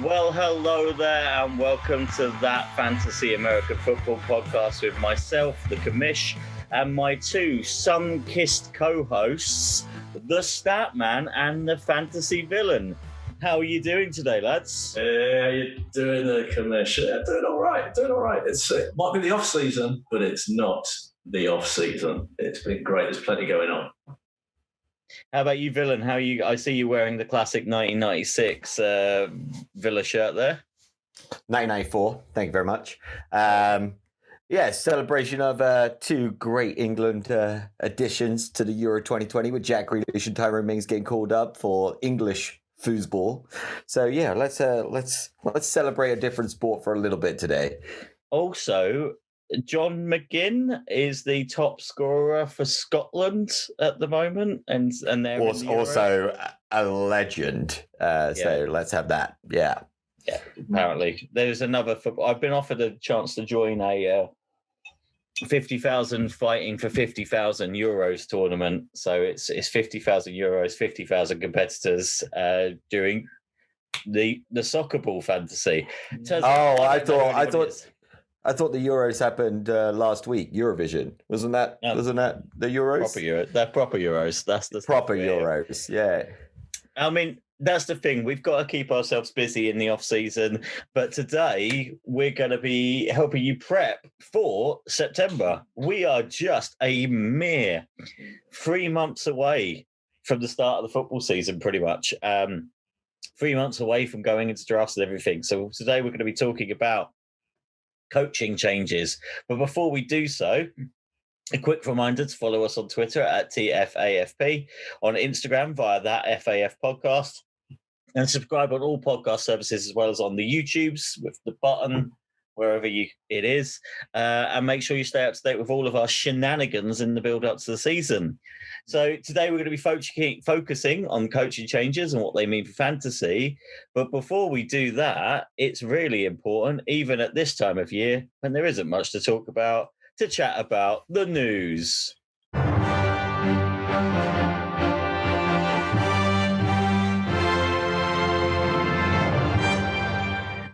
Well, hello there, and welcome to That Fantasy American Football Podcast with myself, the Commish, and my two sun-kissed co-hosts, the Statman and the Fantasy Villain. How are you doing today, lads? How you doing there, Commish? Doing all right. It might be the off-season, but it's not the off-season. It's been great. There's plenty going on. How about you, Villain? How are you? I see you wearing the classic 1996 Villa shirt there. 1994. Thank you very much. Celebration of two great England additions to the Euro 2020 with Jack Grealish and Tyrone Mings getting called up for English foosball. So yeah, let's celebrate a different sport for a little bit today. Also, John McGinn is the top scorer for Scotland at the moment, and they're also a legend. So let's have that. Yeah, apparently there's another football. I've been offered a chance to join a 50,000 fighting for 50,000 euros tournament. So it's 50,000 euros, 50,000 competitors doing the soccer ball fantasy. I thought the Euros happened last week. Eurovision, wasn't that the Euros? They're proper Euros. That's the proper Euros. Yeah. I mean, that's the thing. We've got to keep ourselves busy in the off season, but today we're going to be helping you prep for September. We are just a mere 3 months away from the start of the football season, pretty much. 3 months away from going into drafts and everything. So today we're going to be talking about coaching changes. But before we do so, a quick reminder to follow us on Twitter at TFAFP, on Instagram via That FAF Podcast, and subscribe on all podcast services as well as on the YouTubes with the button wherever it is. And make sure you stay up to date with all of our shenanigans in the build-up to the season. So today we're going to be focusing on coaching changes and what they mean for fantasy. But before we do that, it's really important, even at this time of year, when there isn't much to talk about, to chat about the news.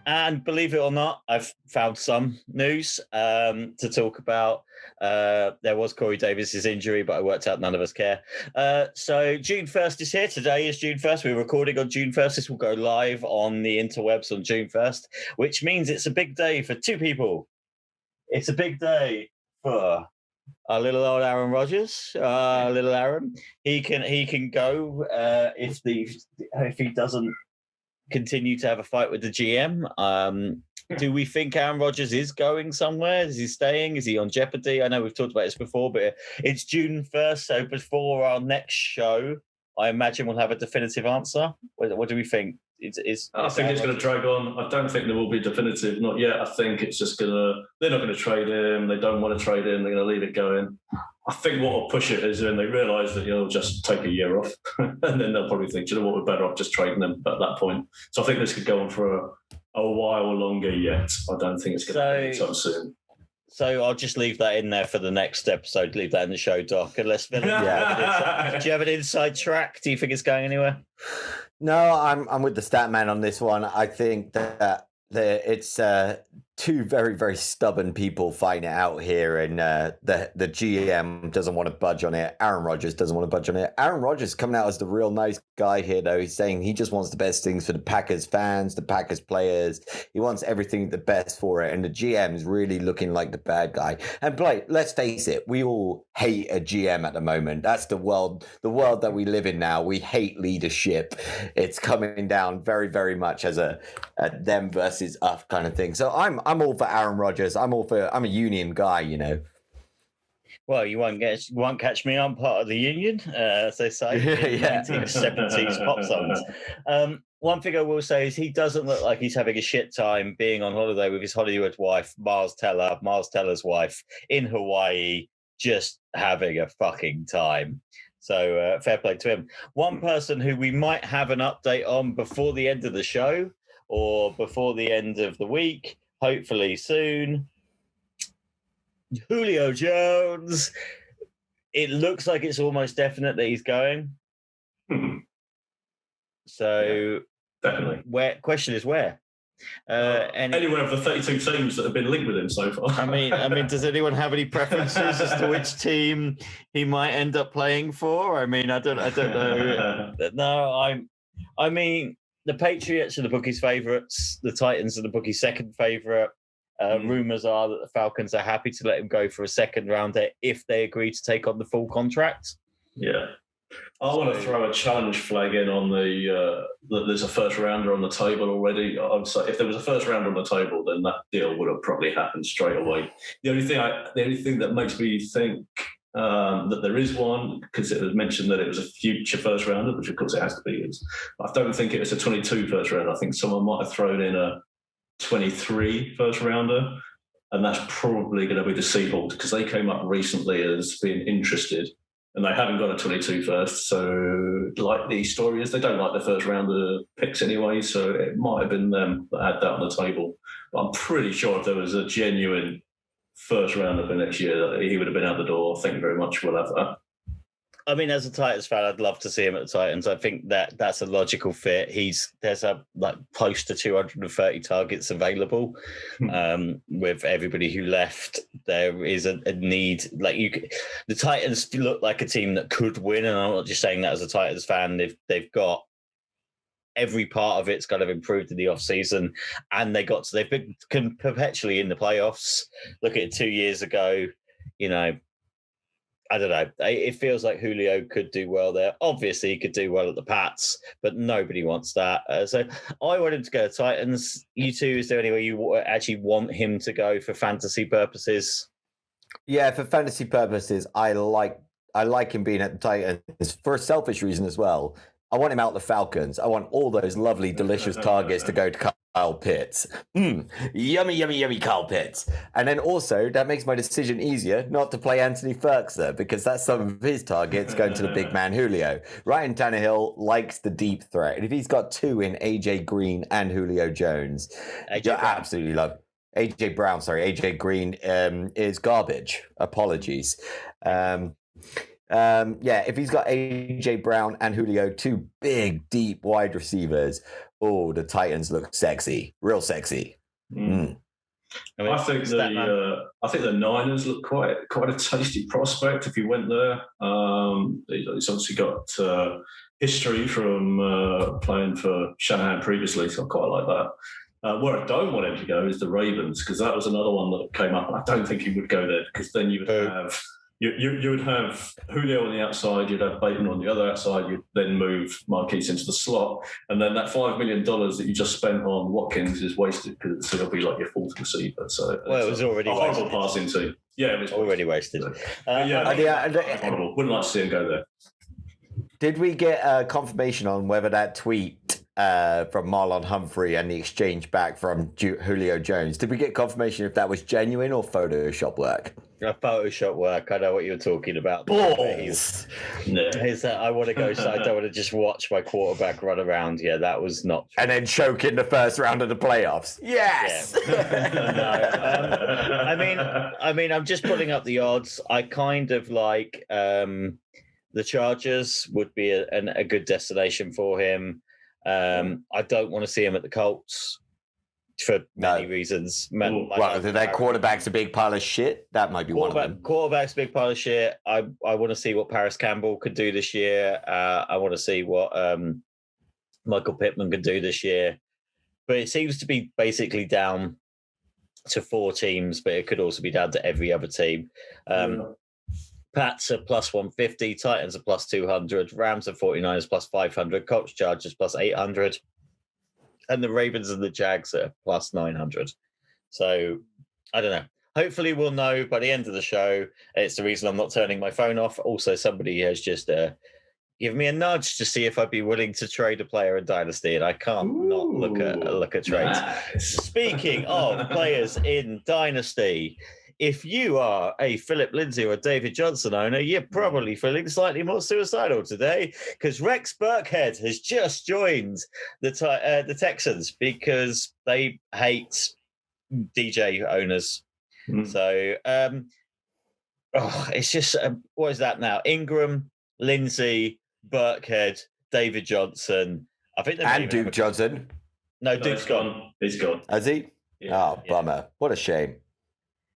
And believe it or not, I've found some news to talk about. There was Corey Davis's injury, but I worked out none of us care. So June 1st is here. Today is June 1st. We're recording on June 1st. This will go live on the interwebs on June 1st, which means it's a big day for two people. It's a big day for our little old Aaron Rodgers, little Aaron. He can go if he doesn't continue to have a fight with the GM. Do we think Aaron Rodgers is going somewhere? Is he staying? Is he on jeopardy? I know we've talked about this before, but it's June 1st, so before our next show, I imagine we'll have a definitive answer. What do we think? I think it's going to drag on. I don't think there will be definitive, not yet. I think it's just they're not going to trade him. They don't want to trade him. They're going to leave it going. I think what will push it is when they realise that he'll just take a year off, and then they'll probably think, you know what, we're better off just trading them at that point. So I think this could go on for a while longer yet. I don't think it's going to be anytime soon. So I'll just leave that in there for the next episode. Leave that in the show doc. Unless do you have an inside track? Do you think it's going anywhere? No, I'm with the Statman on this one. I think that it's two very, very stubborn people fighting it out here, and the GM doesn't want to budge on it. Aaron Rodgers doesn't want to budge on it. Aaron Rodgers coming out as the real nice guy here, though. He's saying he just wants the best things for the Packers fans, the Packers players. He wants everything the best for it, and the GM is really looking like the bad guy. And Blake, let's face it, we all hate a GM at the moment. That's the world that we live in now. We hate leadership. It's coming down very, very much as a them versus us kind of thing. So I'm all for Aaron Rodgers. I'm a union guy, you know. Well, you won't catch me. I'm part of the union, as they say in 1970s pop songs. One thing I will say is he doesn't look like he's having a shit time being on holiday with his Hollywood wife, Miles Teller's wife, in Hawaii, just having a fucking time. So fair play to him. One person who we might have an update on before the end of the show or before the end of the week, hopefully soon, Julio Jones. It looks like it's almost definite that he's going. So definitely. Where? Question is where? Anywhere of the 32 teams that have been linked with him so far. I mean, does anyone have any preferences as to which team he might end up playing for? I mean, I don't know. No, I mean, the Patriots are the bookies' favourites. The Titans are the bookies' second favourite. Rumours are that the Falcons are happy to let him go for a second rounder if they agree to take on the full contract. Yeah. I want to throw a challenge flag in on that there's a first rounder on the table already. I'd say if there was a first rounder on the table, then that deal would have probably happened straight away. The only thing that makes me think that there is one, because it was mentioned that it was a future first rounder, which of course it has to be, is I don't think it was a 22 first rounder. I think someone might have thrown in a 23 first rounder, and that's probably going to be the Seahawks, because they came up recently as being interested. And they haven't got a 22 first. So, like the story is, they don't like the first rounder picks anyway. So, it might have been them that had that on the table. But I'm pretty sure if there was a genuine first rounder for next year, he would have been out the door. Thank you very much. We'll have that. I mean, as a Titans fan, I'd love to see him at the Titans. I think that's a logical fit. There's close to 230 targets available. With everybody who left, there is a need. The Titans look like a team that could win, and I'm not just saying that as a Titans fan. They've got every part of it's kind of improved in the off season, and they've been perpetually in the playoffs. Look at it 2 years ago, I don't know. It feels like Julio could do well there. Obviously, he could do well at the Pats, but nobody wants that. So I want him to go to Titans. You two, is there any way you actually want him to go for fantasy purposes? Yeah, for fantasy purposes, I like him being at the Titans for a selfish reason as well. I want him out the Falcons. I want all those lovely, delicious targets to go to Kyle Pitts. Yummy, yummy, yummy Kyle Pitts. And then also, that makes my decision easier not to play Anthony Ferks there, because that's some of his targets going to the big man Julio. Ryan Tannehill likes the deep threat. And if he's got two in AJ Green and Julio Jones, you absolutely love AJ Brown. Sorry, AJ Green is garbage. Apologies. If he's got AJ Brown and Julio, two big, deep wide receivers, the Titans look sexy, real sexy. I think the Niners look quite a tasty prospect if he went there. He's obviously got history from playing for Shanahan previously, so I quite like that. Where I don't want him to go is the Ravens, because that was another one that came up, and I don't think he would go there, because then you would have. You would have Julio on the outside, you'd have Bateman on the other outside, you'd then move Marquise into the slot, and then that $5 million that you just spent on Watkins is wasted, because it'll be like your fourth receiver. So it was already wasted. Passing team. Yeah, it was already wasted. Wouldn't like to see him go there. Did we get confirmation on whether that tweet from Marlon Humphrey and the exchange back from Julio Jones, did we get confirmation if that was genuine or Photoshop work? Photoshop work. I know what you're talking about. Balls. I want to go. So I don't want to just watch my quarterback run around. Yeah, that was not true. And then choke in the first round of the playoffs. Yes. Yeah. No. I mean, I'm just pulling up the odds. I kind of like the Chargers would be a good destination for him. I don't want to see him at the Colts. For many reasons. Their quarterback's a big pile of shit. That might be one of them. Quarterback's a big pile of shit. I want to see what Paris Campbell could do this year. I want to see what Michael Pittman could do this year. But it seems to be basically down to 4 teams, but it could also be down to every other team. Pats are plus 150, Titans are plus 200, Rams are 49ers plus 500, Colts Chargers plus 800. And the Ravens and the Jags are plus 900. So, I don't know. Hopefully we'll know by the end of the show. It's the reason I'm not turning my phone off. Also, somebody has just given me a nudge to see if I'd be willing to trade a player in Dynasty, and I can't not look at trades. Nice. Speaking of players in Dynasty, if you are a Philip Lindsay or a David Johnson owner, you're probably feeling slightly more suicidal today, because Rex Burkhead has just joined the Texans because they hate DJ owners. So it's just what is that now? Ingram, Lindsay, Burkhead, David Johnson, I think and Duke Johnson. No, Duke's gone. He's gone. Has he? Yeah. Oh, bummer. What a shame.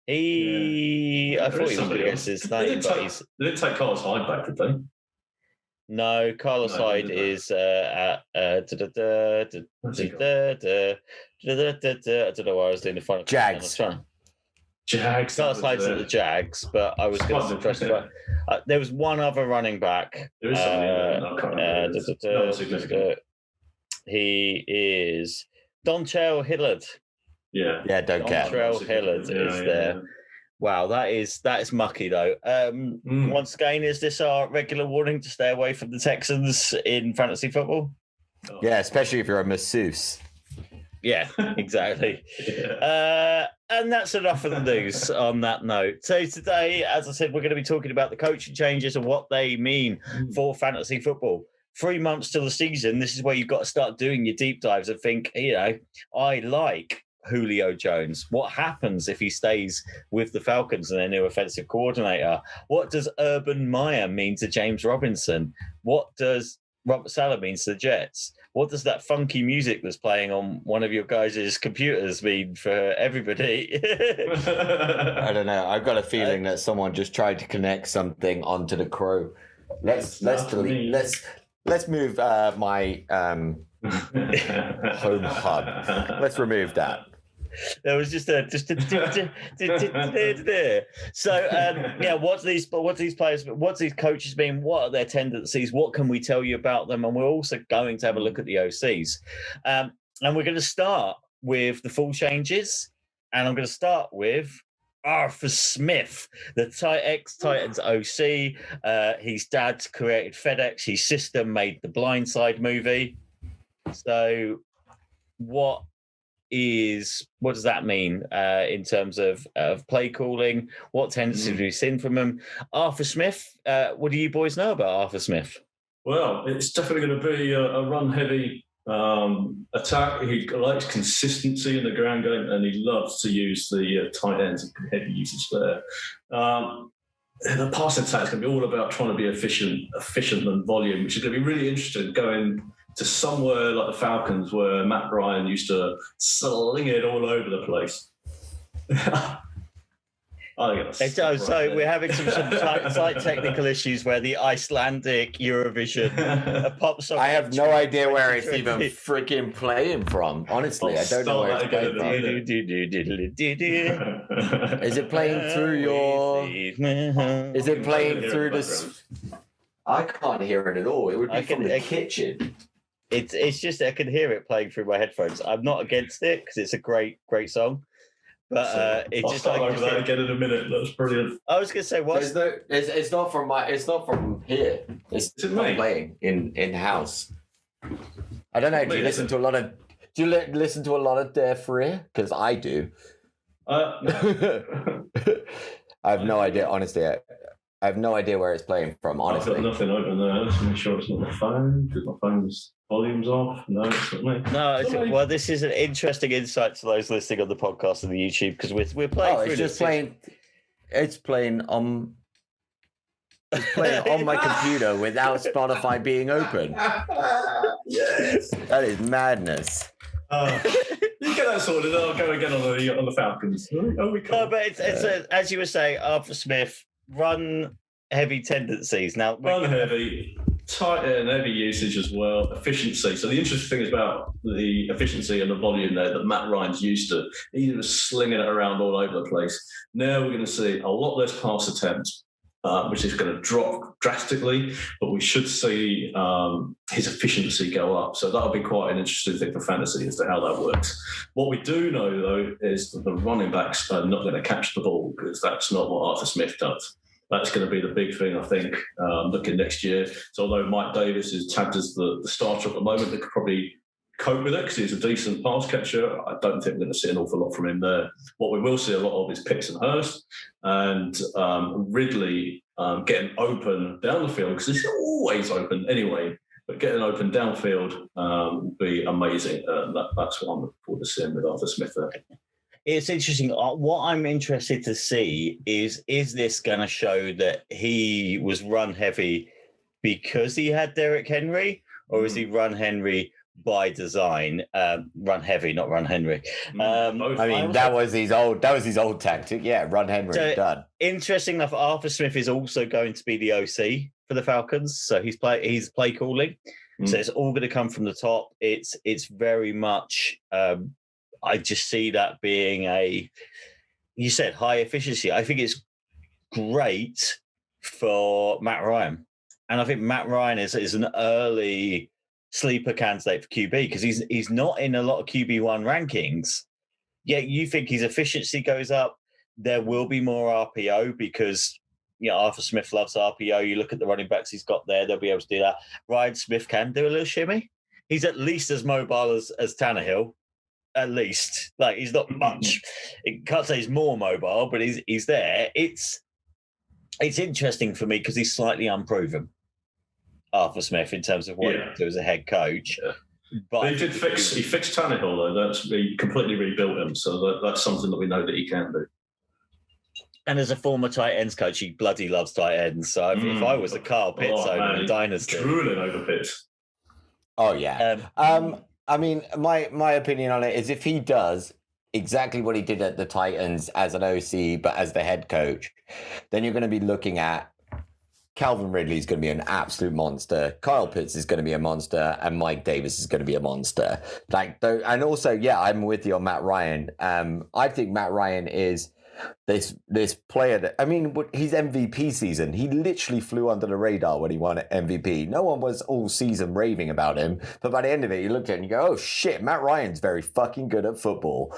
I thought he was going to get his name, but they didn't take Carlos Hyde back, did they? No, Carlos Hyde is at I don't know why I was doing the final. Jags. Jags. Carlos Hyde's at the Jags, but I was going to suggest there was one other running back. There is something. He is Dontrell Hillard. Yeah, don't care. Dontrell Hillard is there. Yeah. Wow, that is mucky though. Once again, is this our regular warning to stay away from the Texans in fantasy football? Yeah, especially if you're a masseuse. Yeah, exactly. And that's enough of the news on that note. So today, as I said, we're going to be talking about the coaching changes and what they mean for fantasy football. 3 months till the season, this is where you've got to start doing your deep dives and think, I like Julio Jones. What happens if he stays with the Falcons and their new offensive coordinator? What does Urban Meyer mean to James Robinson? What does Robert Saleh mean to the Jets? What does that funky music that's playing on one of your guys' computers mean for everybody? I don't know. I've got a feeling that someone just tried to connect something onto the Crow. Let's move my home hub. Let's remove that. There was just a so what's these players, what's these coaches mean? What are their tendencies? What can we tell you about them? And we're also going to have a look at the OCs, and we're going to start with the full changes. And I'm going to start with Arthur Smith, the ex-Titans OC. His dad created FedEx. His sister made the Blind Side movie. So what does that mean in terms of play calling? What tendencies have you seen from him? Arthur Smith, what do you boys know about Arthur Smith? Well, it's definitely going to be a run-heavy attack. He likes consistency in the ground game, and he loves to use the tight ends, heavy usage there. The passing attack is going to be all about trying to be efficient and volume, which is going to be really interesting going to somewhere like the Falcons, where Matt Ryan used to sling it all over the place. So we're having some slight technical issues where the Icelandic Eurovision pop song. I have no idea where it's even freaking playing from. Honestly, I don't know where it's playing from. Is it playing through your? Is it playing through this? I can't hear it at all. It would be from the kitchen. It's just I can hear it playing through my headphones. I'm not against it because it's a great song, but it's just like over that again in a minute. That's brilliant. I was going to say what? It's not from here. It's not playing in house. I don't know. Do you listen to a lot of Dare Free? Because I do. I have no idea. Honestly, I have no idea where it's playing from. Honestly, I've got nothing open there. Let's make sure it's not my phone because my phone's volume's off. No, it's not me. No, well, this is an interesting insight to those listening on the podcast and the YouTube because we're playing. It's just playing. It's playing on. It's playing on my computer without Spotify being open. Yes, that is madness. You get that sorted. I'll go again on the Falcons. Oh, we can't. No, but it's as you were saying, Arthur Smith, run heavy tendencies. Now run heavy. Tight and heavy usage as well, efficiency. So the interesting thing is about the efficiency and the volume there that Matt Ryan's used to. He was slinging it around all over the place. Now we're going to see a lot less pass attempts, which is going to drop drastically, but we should see his efficiency go up. So that'll be quite an interesting thing for fantasy as to how that works. What we do know, though, is that the running backs are not going to catch the ball because that's not what Arthur Smith does. That's going to be the big thing, I think, looking next year. So although Mike Davis is tagged as the starter at the moment, they could probably cope with it because he's a decent pass catcher. I don't think we're going to see an awful lot from him there. What we will see a lot of is Pitts and Hurst and Ridley getting open down the field because he's always open anyway. But getting open downfield will be amazing. That's what I'm looking forward to seeing with Arthur Smith there. It's interesting. What I'm interested to see is this going to show that he was run heavy because he had Derrick Henry, or is he run Henry by design. Run heavy, not run Henry. That was his old tactic. Yeah, run Henry, done. Interesting enough, Arthur Smith is also going to be the OC for the Falcons, so he's play calling. So it's all going to come from the top. It's very much. I just see that being you said high efficiency. I think it's great for Matt Ryan, and I think Matt Ryan is an early sleeper candidate for QB because he's not in a lot of QB1 rankings. Yet you think his efficiency goes up. There will be more RPO because Arthur Smith loves RPO. You look at the running backs he's got there; they'll be able to do that. Ryan Smith can do a little shimmy. He's at least as mobile as Tannehill. At least, like he's not much. I can't say he's more mobile, but he's there. It's interesting for me because he's slightly unproven, Arthur Smith, in terms of what he do as a head coach. Yeah. But he fixed Tannehill though. He completely rebuilt him, so that's something that we know that he can do. And as a former tight ends coach, he bloody loves tight ends. So if I was a Kyle Pitts owner in the dynasty, drooling over Pitts. Oh yeah. I mean, my opinion on it is if he does exactly what he did at the Titans as an OC, but as the head coach, then you're going to be looking at Calvin Ridley is going to be an absolute monster. Kyle Pitts is going to be a monster, and Mike Davis is going to be a monster. And also, I'm with you on Matt Ryan. I think Matt Ryan is this player that, his MVP season, he literally flew under the radar when he won MVP. No one was all season raving about him, but by the end of it, you look at it and you go, oh shit, Matt Ryan's very fucking good at football.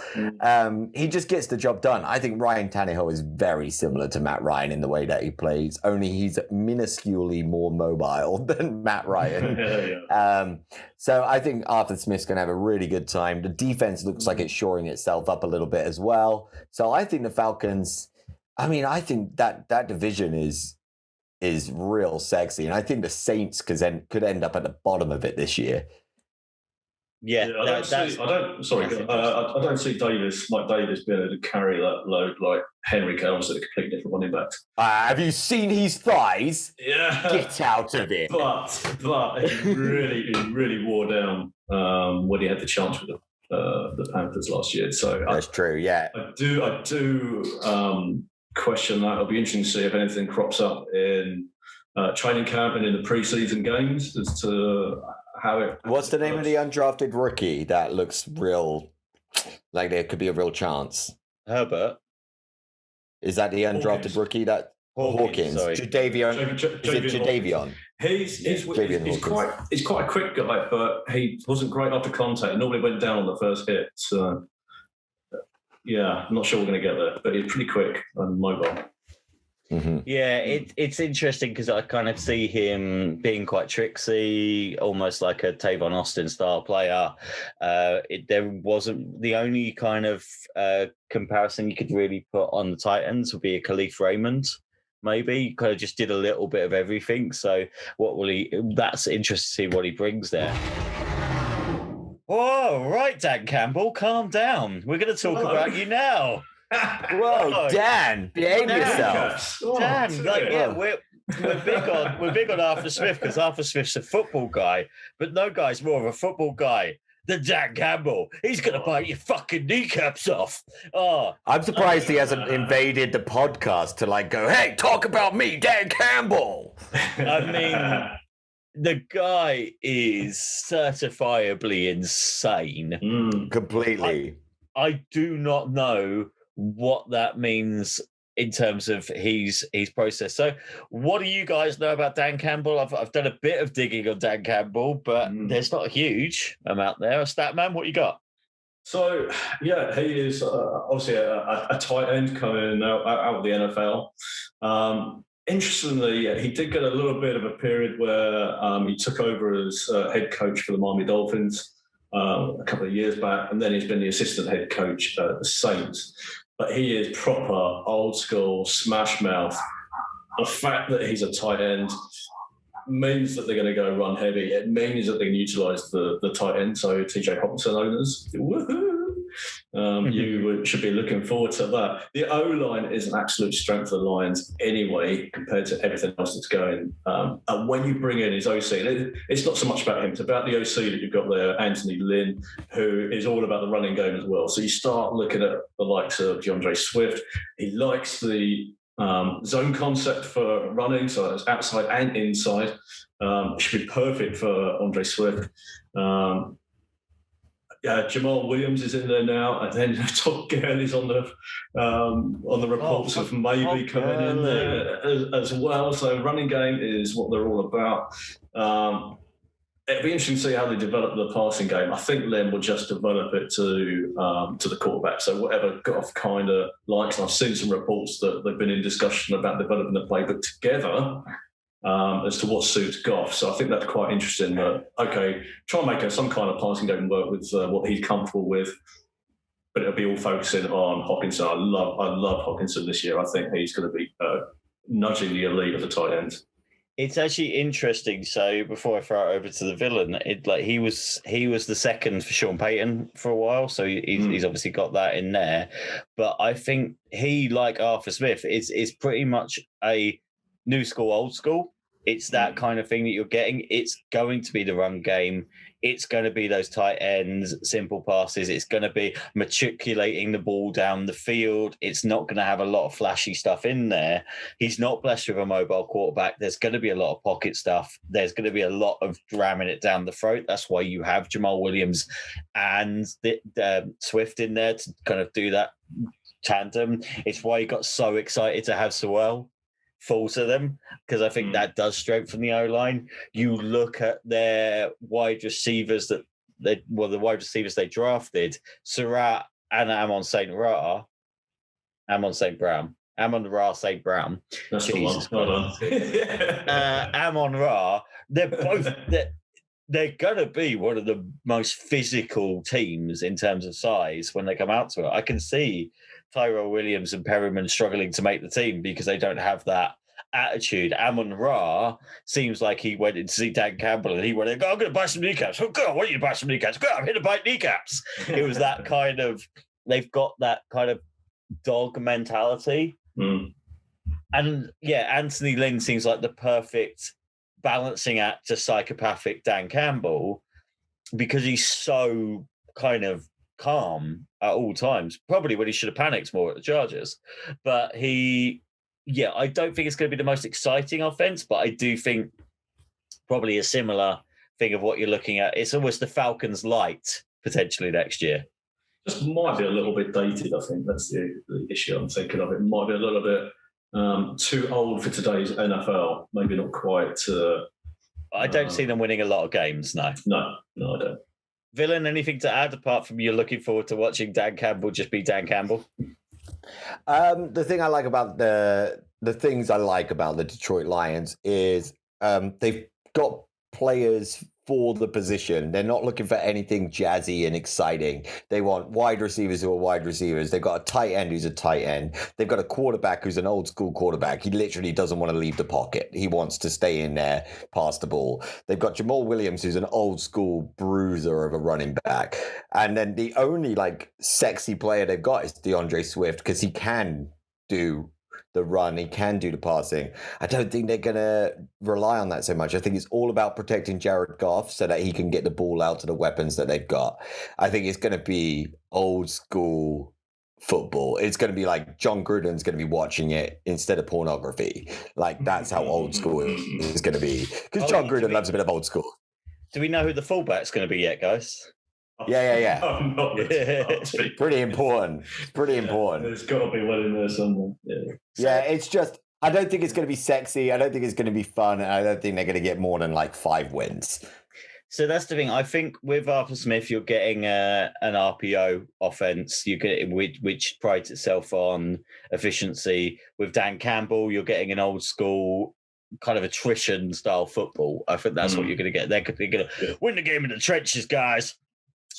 He just gets the job done. I think Ryan Tannehill is very similar to Matt Ryan in the way that he plays, only he's minusculely more mobile than Matt Ryan. So I think Arthur Smith's going to have a really good time. The defense looks like it's shoring itself up a little bit as well. So I think the Falcons, I think that division is real sexy. And I think the Saints could end up at the bottom of it this year. I don't see Mike Davis being able to carry that load like Henry Kells at a completely different running back. Have you seen his thighs? Yeah. Get out of it. But he really wore down when he had the chance with the Panthers last year. So that's true, yeah. I do question that. It'll be interesting to see if anything crops up in training camp and in the preseason games as to how it. What's the name of the undrafted rookie that looks real, like there could be a real chance? Herbert. Is that the undrafted rookie that Hawkins? Jadeveon. Is it Jadeveon? He's quite a quick guy, but he wasn't great after contact. He normally went down on the first hit. So I'm not sure we're going to get there, but he's pretty quick and mobile. Mm-hmm. Yeah, it's interesting because I kind of see him being quite tricksy, almost like a Tavon Austin style player. There wasn't the only kind of comparison you could really put on the Titans would be a Khalif Raymond. Maybe he kind of just did a little bit of everything. So that's interesting to see what he brings there. Whoa, right, Dan Campbell, calm down. We're going to talk about you now. Whoa, Dan, behave yourself. Dan, we're big on Arthur Smith because Arthur Smith's a football guy, but no guy's more of a football guy than Dan Campbell. He's going to bite your fucking kneecaps off. I'm surprised he hasn't invaded the podcast to go, hey, talk about me, Dan Campbell. The guy is certifiably insane. Completely. I do not know what that means in terms of his process. So what do you guys know about Dan Campbell? I've done a bit of digging on Dan Campbell, but there's not a huge amount there. Statman, what you got? So, he is obviously a tight end coming out of the NFL. Interestingly, he did get a little bit of a period where he took over as head coach for the Miami Dolphins a couple of years back, and then he's been the assistant head coach at the Saints. But he is proper old school smash mouth. The fact that he's a tight end means that they're going to go run heavy. It means that they can utilize the tight end, so TJ Hawkinson owners. Woohoo! You should be looking forward to that. The O-line is an absolute strength of the Lions anyway, compared to everything else that's going. And when you bring in his OC, it's not so much about him, it's about the OC that you've got there, Anthony Lynn, who is all about the running game as well. So you start looking at the likes of DeAndre Swift. He likes the zone concept for running, so that's outside and inside. It should be perfect for Andre Swift. Jamal Williams is in there now, and then Todd Gurley's on the reports of maybe coming in there as well. So running game is what they're all about. It'd be interesting to see how they develop the passing game. I think Len will just develop it to the quarterback. So whatever Goff kind of likes, and I've seen some reports that they've been in discussion about developing the playbook together as to what suits Goff. So I think that's quite interesting. Try and make some kind of passing game work with what he's comfortable with, but it'll be all focusing on Hockenson. I love Hockenson this year. I think he's going to be nudging the elite of the tight ends. It's actually interesting. So before I throw it over to the villain, he was the second for Sean Payton for a while. So he's obviously got that in there. But I think he, like Arthur Smith, is pretty much a new school, old school. It's that kind of thing that you're getting. It's going to be the run game. It's going to be those tight ends, simple passes. It's going to be matriculating the ball down the field. It's not going to have a lot of flashy stuff in there. He's not blessed with a mobile quarterback. There's going to be a lot of pocket stuff. There's going to be a lot of ramming it down the throat. That's why you have Jamal Williams and Swift in there to kind of do that tandem. It's why he got so excited to have Sewell fall to them, because I think that does strengthen the O-line. You look at their wide receivers the wide receivers they drafted, Surratt and Amon-Ra St. Brown. That's Jesus the one. Hold on. Amon-Ra, they're both they're gonna be one of the most physical teams in terms of size when they come out to it. I can see Tyrell Williams and Perryman struggling to make the team because they don't have that attitude. Amon-Ra seems like he went in to see Dan Campbell and he went, I'm going to buy some kneecaps. Oh, God, I want you to buy some kneecaps. God, I'm here to buy kneecaps. It was that kind of, they've got that kind of dog mentality. And Anthony Lynn seems like the perfect balancing act to psychopathic Dan Campbell, because he's so kind of calm at all times, probably when he should have panicked more at the Chargers. But I don't think it's going to be the most exciting offense, but I do think probably a similar thing of what you're looking at. It's almost the Falcons light potentially next year. Just might be a little bit dated, I think. That's the issue I'm thinking of. It might be a little bit too old for today's NFL. Maybe not quite. I don't see them winning a lot of games, no. No, I don't. Villain, anything to add apart from you're looking forward to watching Dan Campbell just be Dan Campbell? The thing I like about the things I like about the Detroit Lions is they've got players for the position. They're not looking for anything jazzy and exciting. They want wide receivers who are wide receivers. They've got a tight end who's a tight end. They've got a quarterback who's an old school quarterback. He literally doesn't want to leave the pocket. He wants to stay in there, pass the ball. They've got Jamal Williams, who's an old school bruiser of a running back. And then the only sexy player they've got is DeAndre Swift, because he can do the run, he can do the passing. I don't think they're going to rely on that so much. I think it's all about protecting Jared Goff so that he can get the ball out to the weapons that they've got. I think it's going to be old school football. It's going to be like John Gruden's going to be watching it instead of pornography. That's how old school it's going to be. Because John Gruden loves a bit of old school. Do we know who the fullback's going to be yet, guys? Yeah. Pretty important. There's got to be one in there somewhere. Yeah, it's just, I don't think it's going to be sexy. I don't think it's going to be fun. And I don't think they're going to get more than 5 wins. So that's the thing. I think with Arthur Smith, you're getting an RPO offense. You get which prides itself on efficiency. With Dan Campbell, you're getting an old school kind of attrition style football. I think that's what you're going to get. They're going to win the game in the trenches, guys.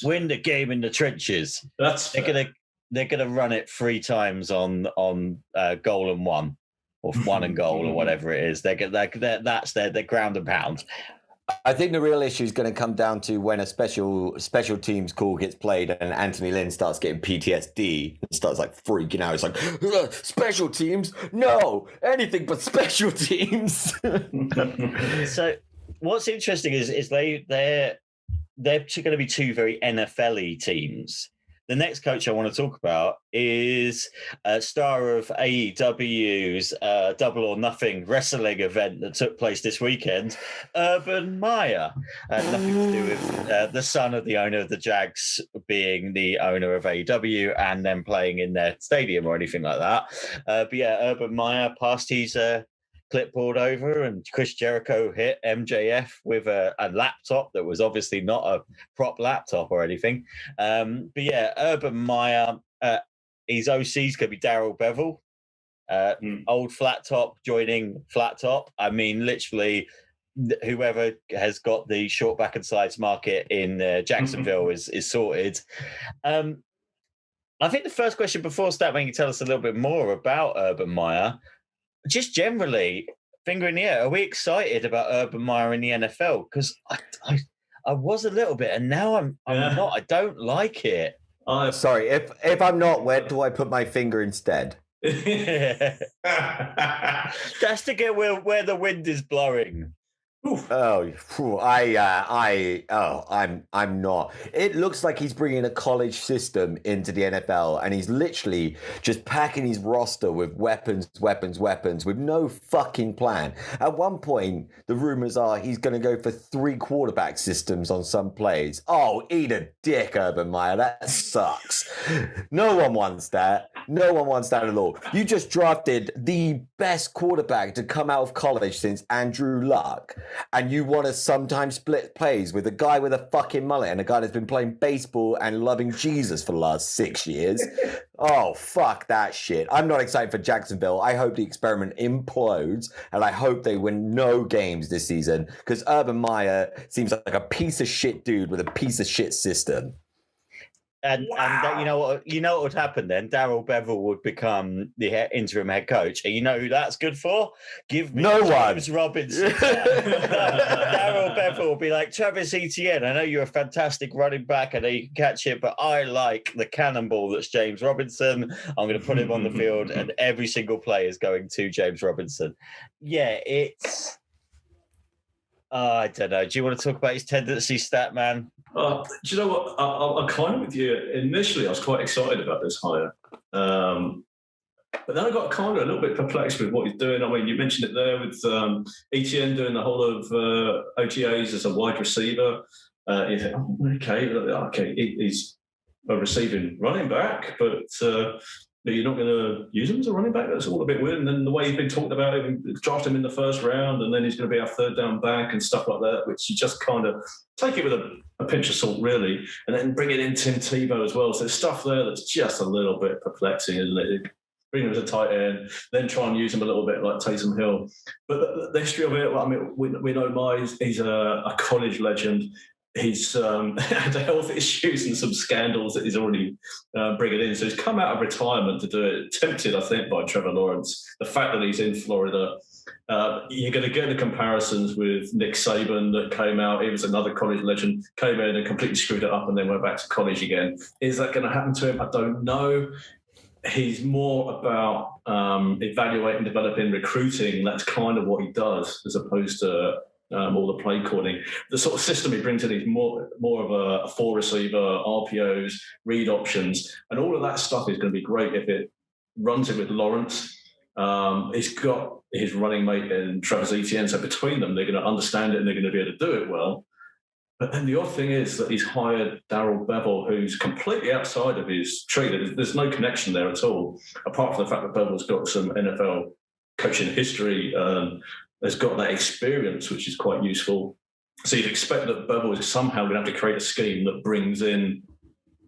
Win the game in the trenches. They're gonna run it 3 times on goal and 1, or 1 and goal, or whatever it is. That's their ground and pound. I think the real issue is going to come down to when a special teams call gets played and Anthony Lynn starts getting PTSD and starts like freaking out. It's like, special teams? No, anything but special teams. So what's interesting is they're going to be two very NFL-y teams. The next coach I want to talk about is a star of AEW's Double or Nothing wrestling event that took place this weekend, Urban Meyer. Nothing to do with the son of the owner of the Jags being the owner of AEW and then playing in their stadium or anything like that. But yeah, Urban Meyer passed his clipboard over, and Chris Jericho hit MJF with a laptop that was obviously not a prop laptop or anything. But yeah, Urban Meyer, his OC's going to be Daryl Bevel, old Flat Top joining Flat Top. I mean, literally, whoever has got the short back and sides market in Jacksonville is sorted. I think the first question before Statman can tell us a little bit more about Urban Meyer. Just generally, finger in the air, are we excited about Urban Meyer in the NFL? Because I was a little bit, and now I'm not. I don't like it. Sorry, if I'm not, where do I put my finger instead? That's to get where the wind is blowing. I'm not. It looks like he's bringing a college system into the NFL, and he's literally just packing his roster with weapons with no fucking plan. At one point, the rumors are he's going to go for 3 quarterback systems on some plays. Oh, eat a dick, Urban Meyer. That sucks. No one wants that. No one wants that at all. You just drafted the best quarterback to come out of college since Andrew Luck. And you want to sometimes split plays with a guy with a fucking mullet and a guy that's been playing baseball and loving Jesus for the last 6 years. Oh, fuck that shit. I'm not excited for Jacksonville. I hope the experiment implodes, and I hope they win no games this season, because Urban Meyer seems like a piece of shit dude with a piece of shit system. And you know what would happen then? Daryl Bevel would become the interim head coach, and you know who that's good for? Give me James Robinson. Daryl Bevel will be like, Travis Etienne, I know you're a fantastic running back, I know you can catch it, but I like the cannonball that's James Robinson. I'm going to put him on the field, and every single play is going to James Robinson. Yeah, it's. I don't know. Do you want to talk about his tendencies, Statman? Do you know what? I'm kind of with you. Initially, I was quite excited about this hire. But then I got kind of a little bit perplexed with what he's doing. I mean, you mentioned it there with ETN doing the whole of OTAs as a wide receiver. You think, okay, he's a receiving running back, but you're not going to use him as a running back? That's all a bit weird. And then the way he's been talked about it, draft him in the first round, and then he's going to be our third down back and stuff like that, which you just kind of take it with a pinch of salt, really. And then bring it in Tim Tebow as well. So there's stuff there that's just a little bit perplexing, isn't it? Bring him as a tight end, then try and use him a little bit like Taysom Hill. But the history of it, I mean, we know Mize, he's a college legend. He's had health issues and some scandals that he's already bringing in. So he's come out of retirement to do it, tempted, I think, by Trevor Lawrence. The fact that he's in Florida, you're going to get the comparisons with Nick Saban that came out. He was another college legend, came in and completely screwed it up and then went back to college again. Is that going to happen to him? I don't know. He's more about evaluating, developing, recruiting. That's kind of what he does, as opposed to all the play calling. The sort of system he brings in is more of a 4 receiver, RPOs, read options, and all of that stuff is going to be great if it runs it with Lawrence. He's got his running mate in Travis Etienne, so between them, they're going to understand it and they're going to be able to do it well. But then the odd thing is that he's hired Daryl Bevel, who's completely outside of his tree. There's no connection there at all, apart from the fact that Bevel's got some NFL coaching history, has got that experience, which is quite useful. So you'd expect that Bevel is somehow going to have to create a scheme that brings in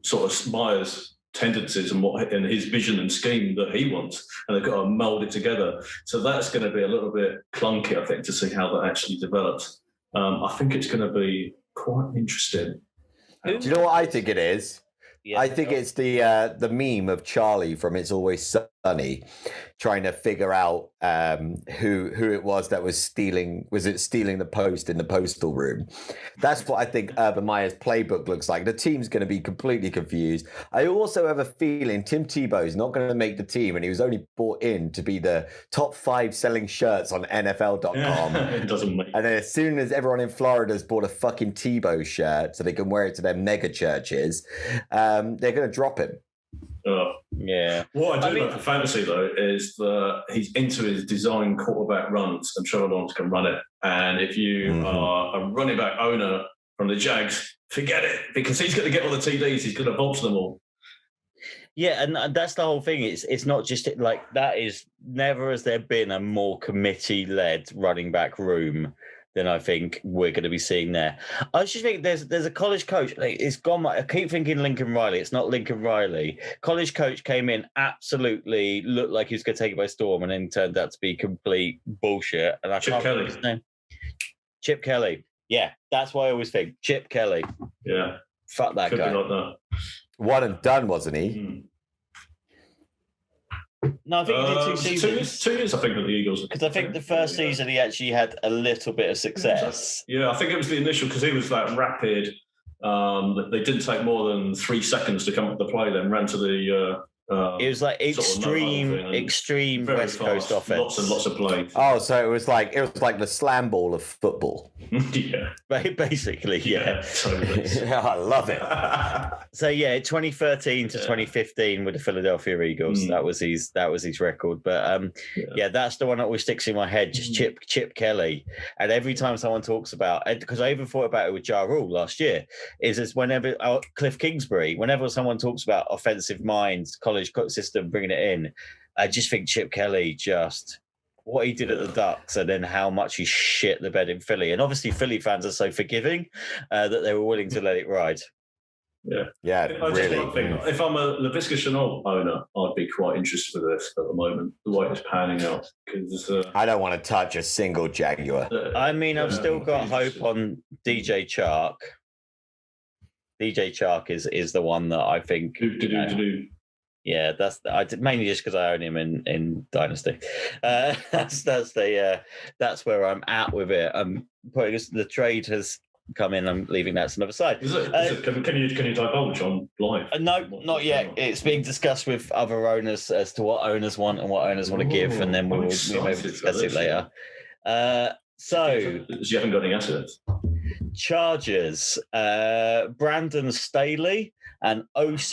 sort of Meyer's tendencies and his vision and scheme that he wants, and they've got to mould it together. So that's going to be a little bit clunky, I think, to see how that actually develops. I think it's going to be quite interesting. Do you know what I think it is? Yeah, I think it's the meme of Charlie from It's Always sunny, trying to figure out who it was that was stealing. Was it stealing the post in the postal room? That's what I think Urban Meyer's playbook looks like. The team's going to be completely confused. I also have a feeling Tim Tebow is not going to make the team, and he was only brought in to be the top 5 selling shirts on NFL.com. It doesn't make. And then as soon as everyone in Florida has bought a fucking Tebow shirt so they can wear it to their mega churches, they're going to drop him. Yeah. What I do like for fantasy, though, is that he's into his design quarterback runs, and Trevor Lawrence can run it. And if you are a running back owner from the Jags, forget it, because he's going to get all the TDs. He's going to vulture them all. Yeah, and that's the whole thing. It's not just like that. Is never has there been a more committee-led running back room than I think we're going to be seeing there. I just think there's a college coach. Like, it's gone. I keep thinking Lincoln Riley. It's not Lincoln Riley. College coach came in, absolutely looked like he was going to take it by storm, and then turned out to be complete bullshit. And I Chip can't Kelly. remember his name. Chip Kelly. Yeah, that's what I always think. Chip Kelly. Yeah. Fuck that Could guy. be like that. One and done, wasn't he? No, I think he did 2 seasons. 2 years, I think, with the Eagles. Because I think the first season he actually had a little bit of success. Yeah, I think it was the initial, because he was like rapid. They didn't take more than 3 seconds to come up with the play, then ran to the. It was like extreme West Coast fast, offense. Lots and lots of play. Oh, so it was like the slam ball of football. Yeah. Basically, yeah. Totally. Yeah, I love it. So yeah, 2013 to 2015 with the Philadelphia Eagles. That was his record. But yeah, that's the one that always sticks in my head. Just Chip Kelly. And every time someone talks about, because I even thought about it with Ja Rule last year, is whenever Cliff Kingsbury, whenever someone talks about offensive minds, college system, bringing it in, I just think Chip Kelly, just what he did at the Ducks, and then how much he shit the bed in Philly. And obviously Philly fans are so forgiving that they were willing to let it ride. Yeah, really. If I'm a LaVisca Chenault owner, I'd be quite interested with this at the moment, the way it's panning out. Because I don't want to touch a single Jaguar. I mean, I've still got hope on DJ Chark. DJ Chark is the one that I think. Yeah, that's mainly just because I own him in Dynasty. That's where I'm at with it. I'm putting the trade has come in. I'm leaving that to another side. Can you divulge on live? No, not yet. It's being discussed with other owners as to what owners want and what owners want to give, and then we'll maybe discuss it later. So you haven't got any assets. Chargers, Brandon Staley and OC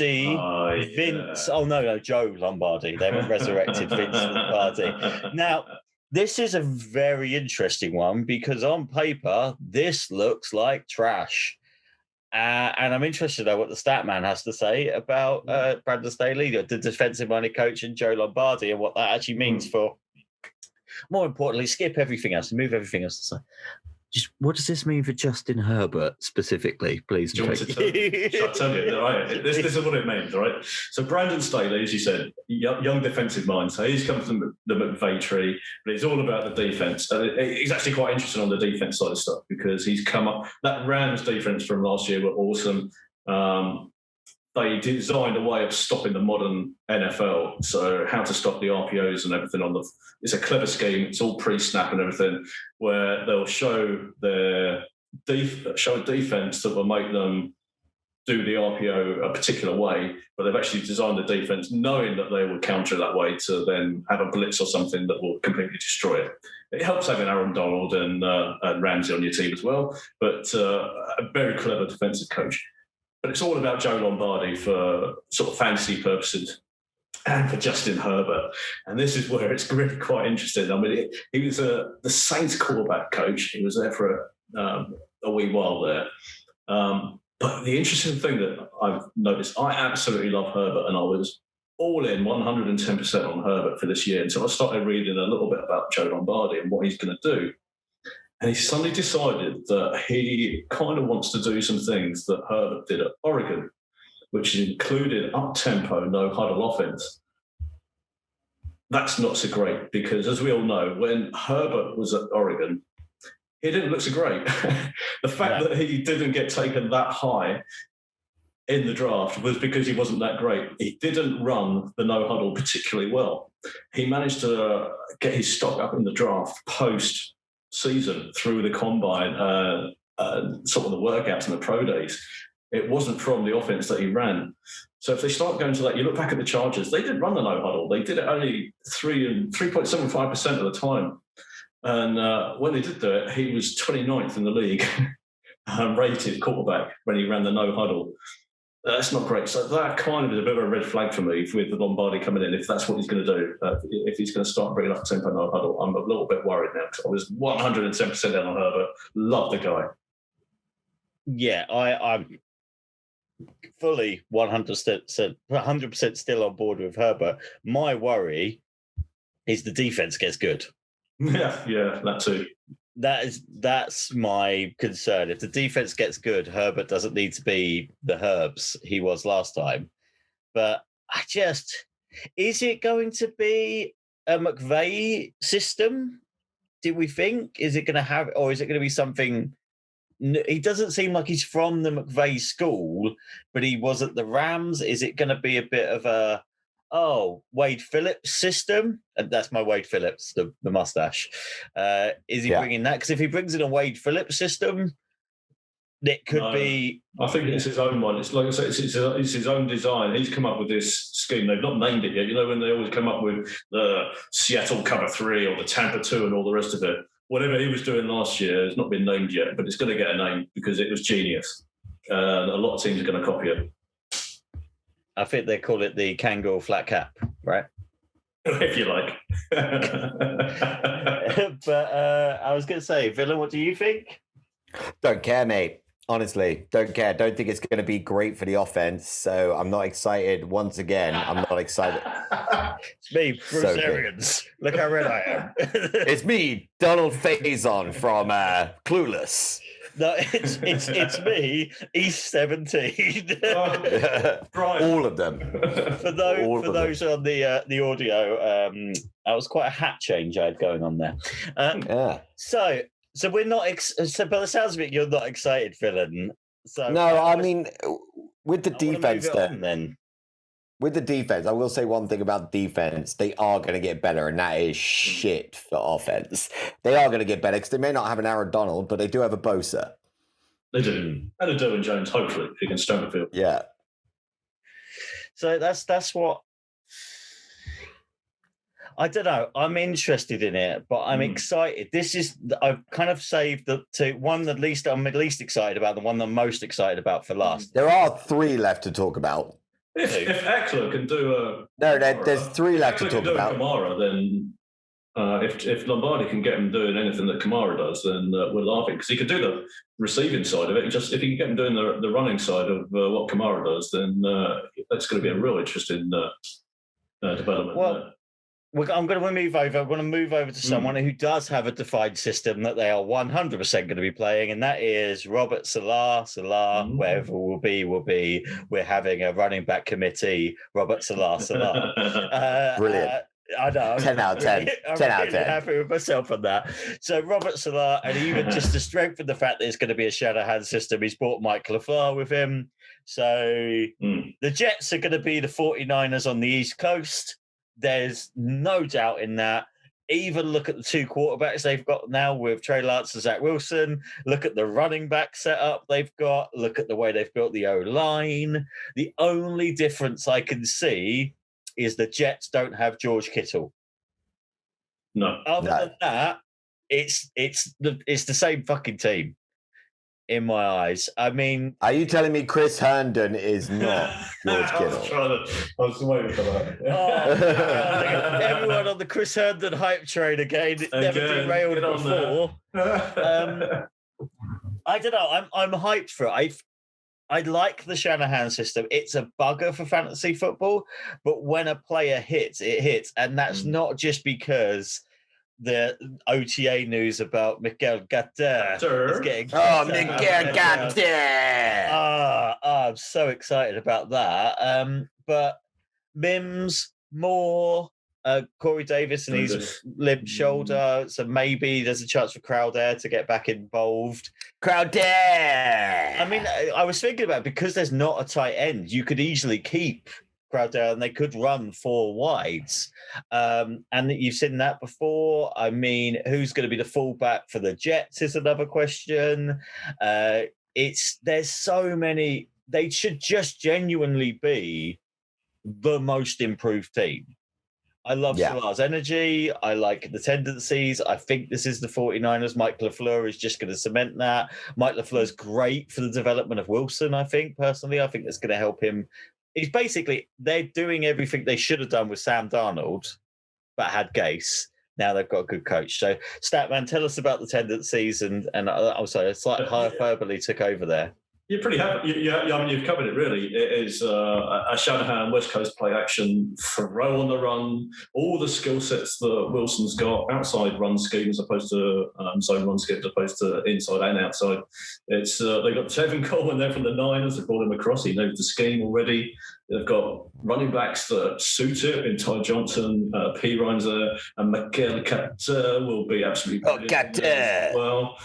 Vince. Oh no, Joe Lombardi. They haven't resurrected Vince Lombardi. Now, this is a very interesting one because on paper, this looks like trash. And I'm interested to know what the Statman has to say about Brandon Staley, the defensive-minded coach, and Joe Lombardi, and what that actually means for, more importantly, skip everything else and move everything else aside. Just what does this mean for Justin Herbert specifically, please? Shall I tell you? Right? This is what it means, right? So Brandon Staley, as you said, young defensive mind. So he's come from the McVay tree, but it's all about the defense. He's actually quite interested on the defense side of stuff because he's come up. That Rams defense from last year were awesome. They designed a way of stopping the modern NFL. So how to stop the RPOs and everything it's a clever scheme. It's all pre-snap and everything, where they'll show a defense that will make them do the RPO a particular way, but they've actually designed the defense knowing that they will counter that way to then have a blitz or something that will completely destroy it. It helps having Aaron Donald and Ramsey on your team as well, but a very clever defensive coach. But it's all about Joe Lombardi for sort of fantasy purposes and for Justin Herbert. And this is where it's really quite interesting. I mean, he was the Saints quarterback coach. He was there for a wee while there. But the interesting thing that I've noticed, I absolutely love Herbert, and I was all in 110% on Herbert for this year. And so I started reading a little bit about Joe Lombardi and what he's going to do. And he suddenly decided that he kind of wants to do some things that Herbert did at Oregon, which included up-tempo, no-huddle offense. That's not so great because, as we all know, when Herbert was at Oregon, he didn't look so great. The fact that he didn't get taken that high, in the draft was because he wasn't that great. He didn't run the no huddle particularly well. He managed to get his stock up in the draft post-season through the combine, sort of the workouts and the pro days. It wasn't from the offense that he ran. So if they start going to that, you look back at the Chargers, they didn't run the no huddle. They did it only 3.75% of the time. And when they did do it, he was 29th in the league rated quarterback when he ran the no huddle. That's not great. So that kind of is a bit of a red flag for me with the Lombardi coming in, if that's what he's going to do. If he's going to start bringing up tempo no huddle, I'm a little bit worried now. I was 110% down on Herbert. Love the guy. Yeah, I'm fully 100% still on board with Herbert. My worry is the defense gets good. Yeah, that too. That's my concern. If the defense gets good, Herbert doesn't need to be the Herbs he was last time. But is it going to be a McVay system? Do we think? Is it going to have, or is it going to be something? He doesn't seem like he's from the McVay school, but he was at the Rams. Is it going to be a bit of a, Wade Phillips system? And that's my Wade Phillips, the mustache. Is he bringing that? Because if he brings in a Wade Phillips system, it could be. I think it's his own one. It's like I said, it's his own design. He's come up with this scheme. They've not named it yet. You know, when they always come up with the Seattle cover 3 or the Tampa 2 and all the rest of it. Whatever he was doing last year has not been named yet, but it's going to get a name because it was genius. A lot of teams are going to copy it. I think they call it the Kangol flat cap, right? If you like. But I was going to say, Villain, what do you think? Don't care, mate. Honestly, don't care. Don't think it's going to be great for the offense. So I'm not excited. Once again, I'm not excited. It's me, Bruce Arians. Look how red I am. It's me, Donald Faison from Clueless. No, it's me, East 17. All of them. For those on the audio, that was quite a hat change I had going on there. So we're not. So by the sounds of it, you're not excited, Villain. So no, I mean, with the defense, then with the defense, I will say one thing about defense: they are going to get better, and that is shit for offense. They are going to get better because they may not have an Aaron Donald, but they do have a Bosa. They do, and a Derwin Jones. Hopefully, he can stone the field. Yeah. So that's what. I don't know. I'm interested in it, but I'm excited. I've kind of saved the one I'm least excited about, the one I'm most excited about for last. There are 3 left to talk about. If Eckler can do there's 3 left to talk about. Kamara, then if Lombardi can get him doing anything that Kamara does, then we're laughing because he can do the receiving side of it. Just if he can get him doing the running side of what Kamara does, then that's going to be a real interesting development. Well, I'm going to move over. I'm going to move over to someone who does have a defined system that they are 100% going to be playing, and that is Robert Salah. Wherever we'll be. We're having a running back committee. Robert Salah. Brilliant. I know. 10 out of 10. I'm 10 out of really 10. happy with myself on that. So Robert Salah, and even just to strengthen the fact that it's going to be a Shanahan system, he's brought Mike LaFleur with him. So the Jets are going to be the 49ers on the East Coast. There's no doubt in that. Even look at the 2 quarterbacks they've got now with Trey Lance and Zach Wilson. Look at the running back setup they've got. Look at the way they've built the O-line. The only difference I can see is the Jets don't have George Kittle. No. Other than that, it's the same fucking team in my eyes. I mean, are you telling me Chris Herndon is not George Kittle? I was waiting for that. Everyone on the Chris Herndon hype train again. Never derailed before. I don't know. I'm hyped for it. I like the Shanahan system. It's a bugger for fantasy football, but when a player hits, it hits. And that's not just because the OTA news about Miguel Gatter is getting... Oh, Miguel Gatter! I'm so excited about that. But Mims, Moore, Corey Davis and his limp shoulder, so maybe there's a chance for Crowder to get back involved. Crowder! I mean, I was thinking about it, because there's not a tight end, you could easily keep Crowder and they could run 4 wides. And you've seen that before. I mean, who's going to be the fullback for the Jets is another question. There's so many. They should just genuinely be the most improved team. I love Salar's energy. I like the tendencies. I think this is the 49ers. Mike LaFleur is just going to cement that. Mike LaFleur's great for the development of Wilson, I think, personally. I think that's going to help him. They're doing everything they should have done with Sam Darnold, but had Gase. Now they've got a good coach. So, Statman, tell us about the tendencies. And I'm sorry, a slight hyperbole took over there. You're pretty happy. You've covered it, really. It is a Shanahan West Coast play action, throw on the run, all the skill sets that Wilson's got, outside run scheme as opposed to zone run scheme as opposed to inside and outside. It's they've got Tevin Coleman there from the Niners. They've brought him across. He knows the scheme already. They've got running backs that suit it in Ty Johnson, P. Ryan's there, and Miguel Cater will be absolutely brilliant as well.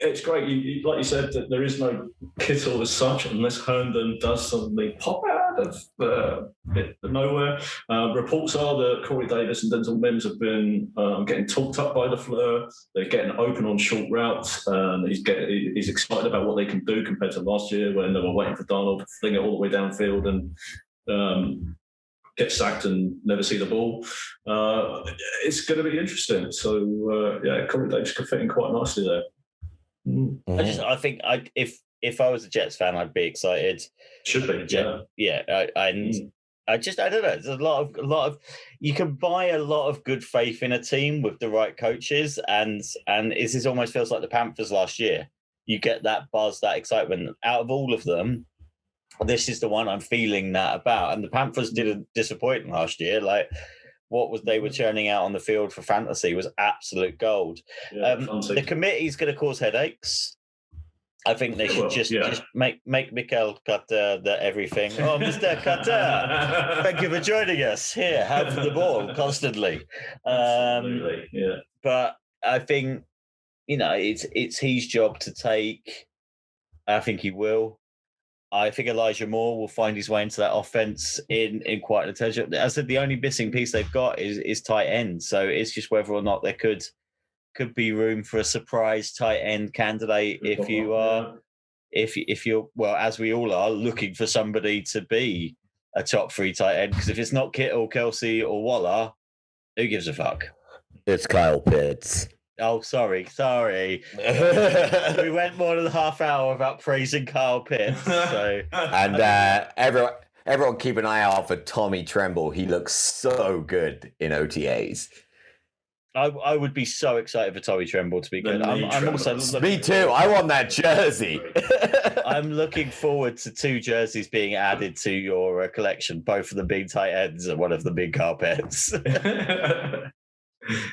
It's great. Like you said, that there is no Kittle as such unless Herndon does suddenly pop out of nowhere. Reports are that Corey Davis and Denzel Mims have been getting talked up by LaFleur. They're getting open on short routes. He's excited about what they can do compared to last year when they were waiting for Darnold to fling it all the way downfield and get sacked and never see the ball. It's going to be interesting. So, Corey Davis could fit in quite nicely there. Mm-hmm. I think if I was a Jets fan, I'd be excited. Should be, I don't know. There's a lot of. You can buy a lot of good faith in a team with the right coaches, and this almost feels like the Panthers last year. You get that buzz, that excitement out of all of them. This is the one I'm feeling that about, and the Panthers didn't disappoint last year. Like what they were churning out on the field for fantasy was absolute gold. The committee's going to cause headaches. I think they should just make Mikel Cutter the everything. Oh, Mr. Cutter, thank you for joining us. Here, have the ball constantly. But I think, it's his job to take. I think he will. I think Elijah Moore will find his way into that offense in quite an intelligent. As I said, the only missing piece they've got is tight end. So it's just whether or not there could be room for a surprise tight end candidate if you're well, as we all are, looking for somebody to be a top 3 tight end. Because if it's not Kittle, Kelsey, or Waller, who gives a fuck? It's Kyle Pitts. Oh, sorry. We went more than a half hour without praising Kyle Pitts. So. And everyone keep an eye out for Tommy Tremble. He looks so good in OTAs. I would be so excited for Tommy Tremble to be good. I'm also me too. I want that jersey. I'm looking forward to 2 jerseys being added to your collection, both of them being tight ends and one of them being carpets.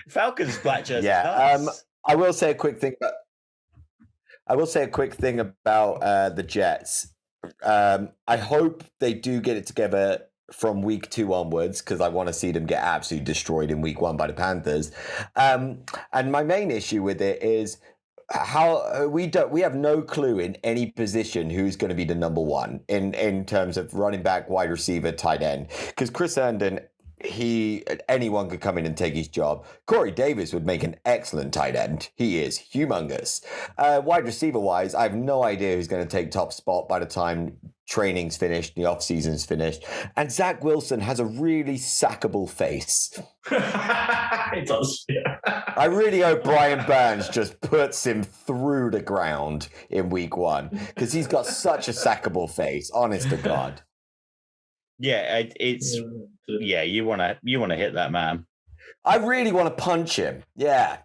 Falcons black jersey. Yeah. Nice. I will say a quick thing about the Jets. I hope they do get it together from week 2 onwards, because I want to see them get absolutely destroyed in week 1 by the Panthers. And my main issue with it is how we have no clue in any position who's going to be the number 1 in terms of running back, wide receiver, tight end. Because Chris Herndon, anyone could come in and take his job. Corey Davis would make an excellent tight end. He is humongous. Wide receiver wise, I have no idea who's going to take top spot by the time training's finished, the off season's finished. And Zach Wilson has a really sackable face. It does, yeah. I really hope Brian Burns just puts him through the ground in week 1, because he's got such a sackable face, honest to God. Yeah, you want to hit that man. I really want to punch him. Yeah.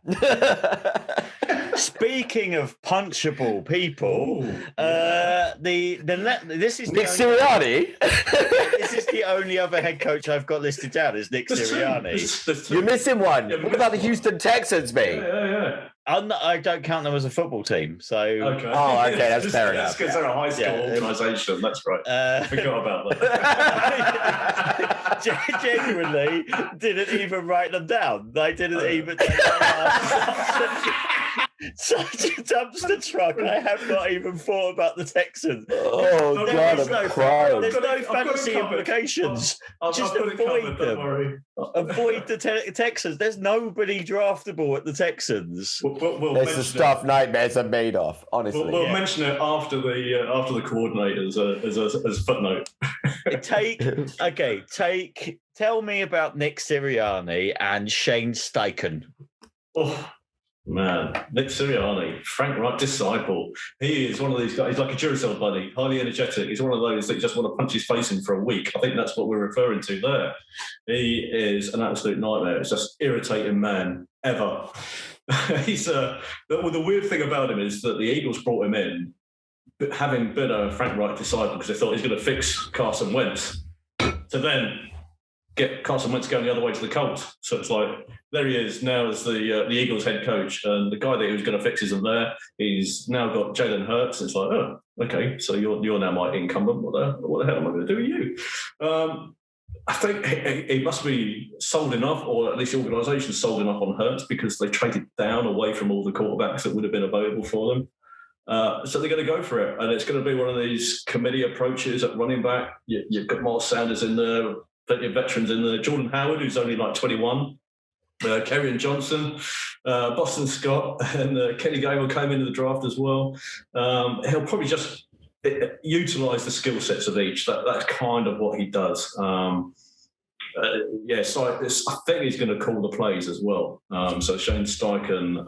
Speaking of punchable people, this is Nick Sirianni. This is the only other head coach I've got listed down is Nick Sirianni. You're missing one. What about the Houston Texans, mate? Yeah. I don't count them as a football team, so okay. Oh, okay, that's fair enough. That's because they're a high school organisation. That's right. Forgot about that. genuinely didn't even write them down. They didn't even. Such a dumpster truck. I have not even thought about the Texans. Oh, God, I'm crying. There's no fantasy implications. Just avoid them. Avoid the Texans. There's nobody draftable at the Texans. It's the stuff nightmares are made of, honestly. We'll mention it after the coordinators as a footnote. Tell me about Nick Sirianni and Shane Steichen. Oh, man. Nick Sirianni, Frank Reich disciple. He is one of these guys. He's like a Duracell buddy, highly energetic. He's one of those that you just want to punch his face in for a week. I think that's what we're referring to there. He is an absolute nightmare. It's just irritating man ever. He's the weird thing about him is that the Eagles brought him in, having been a Frank Reich disciple because they thought he's going to fix Carson Wentz, to then get Carson Wentz going the other way to the Colts. So it's like, there he is now as the Eagles head coach, and the guy that he was going to fix isn't there. He's now got Jalen Hurts. It's like, oh, okay, so you're now my incumbent. What the hell am I going to do with you? I think he must be sold enough, or at least the organisation sold enough on Hurts because they traded down away from all the quarterbacks that would have been available for them. So they're going to go for it, and it's going to be one of these committee approaches at running back. You've got Miles Sanders in there, plenty of veterans in there. Jordan Howard, who's only like 21. Kerryon Johnson, Boston Scott, and Kenny Gainwell came into the draft as well. He'll probably just utilise the skill sets of each. That's kind of what he does. So I think he's going to call the plays as well. So Shane Steichen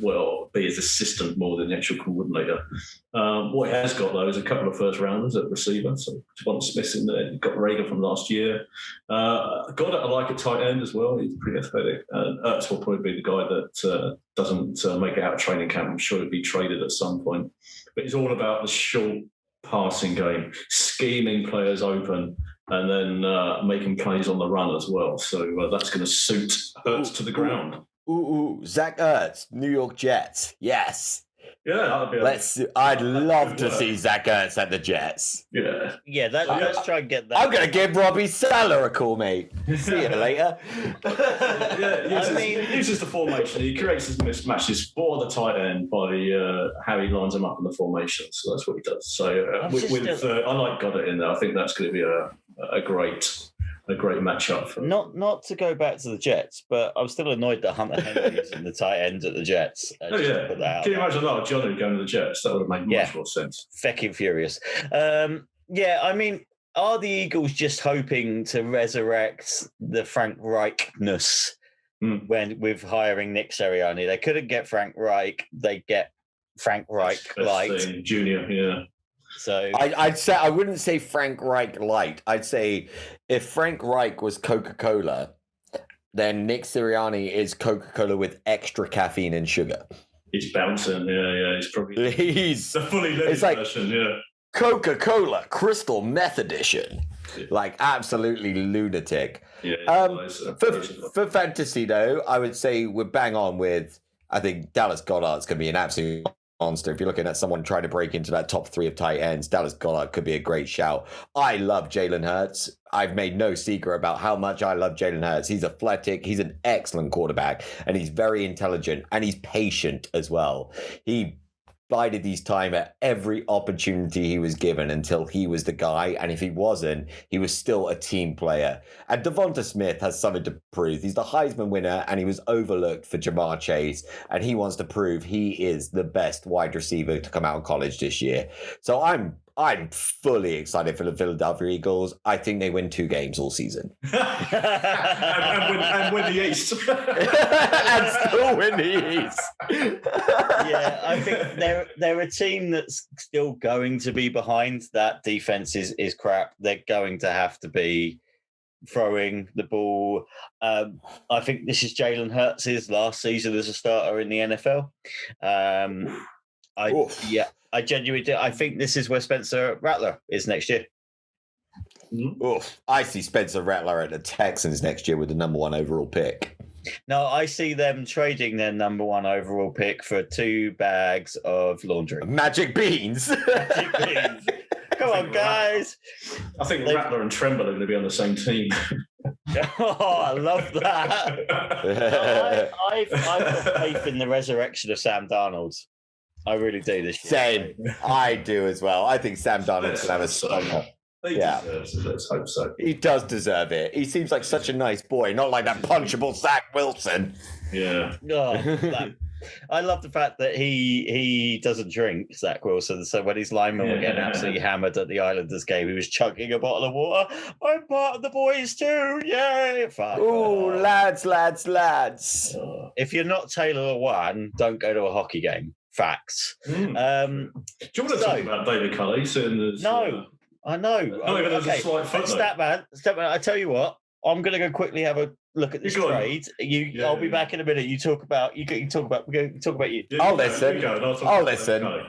will be his assistant more than the actual coordinator. What he has got, though, is a couple of first-rounders at receiver. So Devon Smith's in there. You've got Rager from last year. Goddard I like at tight end as well. He's pretty athletic. And Ertz will probably be the guy that doesn't make it out of training camp. I'm sure he'll be traded at some point. But it's all about the short passing game, scheming players open, and then making plays on the run as well. So that's going to suit Ertz to the ground. Zach Ertz, New York Jets. Yes. Yeah, that'd be I'd love to see Zach Ertz at the Jets. Yeah. Let's try and get that. I'm going to give Robbie Sala a call, mate. See you later. Uses the formation. He creates his mismatches for the tight end by how he lines them up in the formation. So that's what he does. So I like Goddard in there. I think that's going to be a great matchup. Not to go back to the Jets, but I'm still annoyed that Hunter Henry is in the tight end at the Jets. Can you imagine that, Johnny going to the Jets? That would have made much more sense. Fecking furious. I mean, are the Eagles just hoping to resurrect the Frank Reichness when with hiring Nick Sirianni? They couldn't get Frank Reich. They get Frank Reich light. Junior, yeah. So I'd say I wouldn't say Frank Reich light. I'd say if Frank Reich was Coca-Cola, then Nick Sirianni is Coca-Cola with extra caffeine and sugar. He's bouncing, yeah. He's probably the fully lit version, yeah. Coca-Cola Crystal Meth Edition, like absolutely lunatic. Yeah. For fantasy though, I would say we're bang on with. I think Dallas Goedert's going to be an absolute monster. If you're looking at someone trying to break into that top 3 of tight ends, Dallas Goedert could be a great shout. I love Jalen Hurts. I've made no secret about how much I love Jalen Hurts. He's athletic. He's an excellent quarterback, and he's very intelligent, and he's patient as well. He bided his time at every opportunity he was given until he was the guy, and if he wasn't, he was still a team player. And Devonta Smith has something to prove. He's the Heisman winner, and he was overlooked for Jamar Chase, and he wants to prove he is the best wide receiver to come out of college this year. So I'm fully excited for the Philadelphia Eagles. I think they win 2 games all season. and win the East. And still win the East. Yeah, I think they're a team that's still going to be behind. That defense is crap. They're going to have to be throwing the ball. I think this is Jalen Hurts' last season as a starter in the NFL. I genuinely do. I think this is where Spencer Rattler is next year. Oof. I see Spencer Rattler at the Texans next year with the number 1 overall pick. No, I see them trading their number 1 overall pick for 2 bags of laundry. Magic beans. Magic beans. Come on, guys. I think Rattler and Tremble are going to be on the same team. Oh, I love that. I've got faith in the resurrection of Sam Darnold. I really do this year. Same. I do as well. I think Sam Darnold's going to have a stronger. He deserves it. Let's hope so. He does deserve it. He seems like such a nice boy, not like that punchable Zach Wilson. Yeah. Oh, I love the fact that he doesn't drink, Zach Wilson. So when his linemen were getting absolutely hammered at the Islanders game, he was chugging a bottle of water. I'm part of the boys too. Yay! Fuck. Ooh, lads. If you're not Taylor Lewan, don't go to a hockey game. Facts. Do you want to talk about David Culley? No, I know. Not even as a slight footnote. Statman, I tell you what, I'm going to go quickly have a look at this trade. I'll be back in a minute. You talk about you. I'll listen. I'll listen.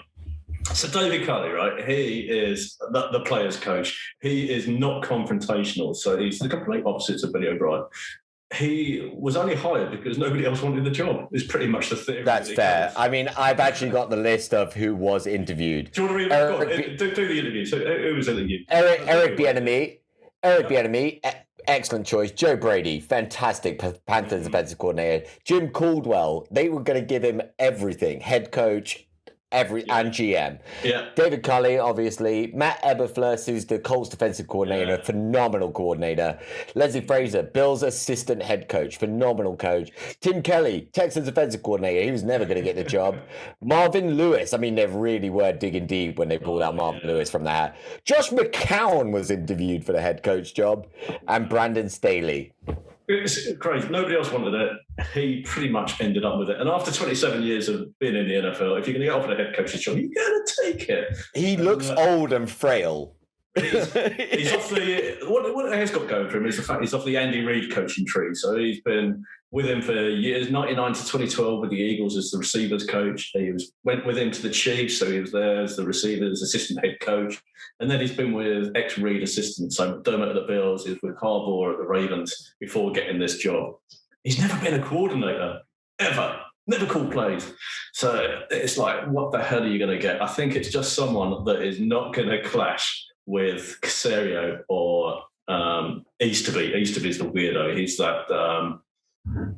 So David Culley, right? He is the player's coach. He is not confrontational. So he's the complete opposite of Billy O'Brien. He was only hired because nobody else wanted the job. Is pretty much the theory. That's fair. I mean, I've actually got the list of who was interviewed. Do you want to read? Do the interview. So who was interviewed? Eric Bieniemy. Excellent choice. Joe Brady, fantastic Panthers defensive coordinator. Jim Caldwell, they were going to give him everything. Head coach, and GM. Yeah. David Culley, obviously. Matt Eberflus, who's the Colts defensive coordinator, phenomenal coordinator. Leslie Frazier, Bills assistant head coach, phenomenal coach. Tim Kelly, Texans defensive coordinator, he was never going to get the job. Marvin Lewis, I mean, they really were digging deep when they pulled out Marvin Lewis from the hat. Josh McCown was interviewed for the head coach job, and Brandon Staley. It's crazy. Nobody else wanted it. He pretty much ended up with it. And after 27 years of being in the NFL, if you're going to get offered a head coach's job, you're going to take it. He looks old and frail. He's off the what has got going for him is the fact he's off the Andy Reid coaching tree. So he's been with him for years, 99 to 2012 with the Eagles as the receivers coach. He went with him to the Chiefs, so he was there as the receivers assistant head coach. And then he's been with ex-Reid assistants, so McDermott at the Bills, he was with Harbaugh at the Ravens before getting this job. He's never been a coordinator, ever. Never called plays. So it's like, what the hell are you going to get? I think it's just someone that is not going to clash with Caserio or Easterby. Easterby's the weirdo. He's that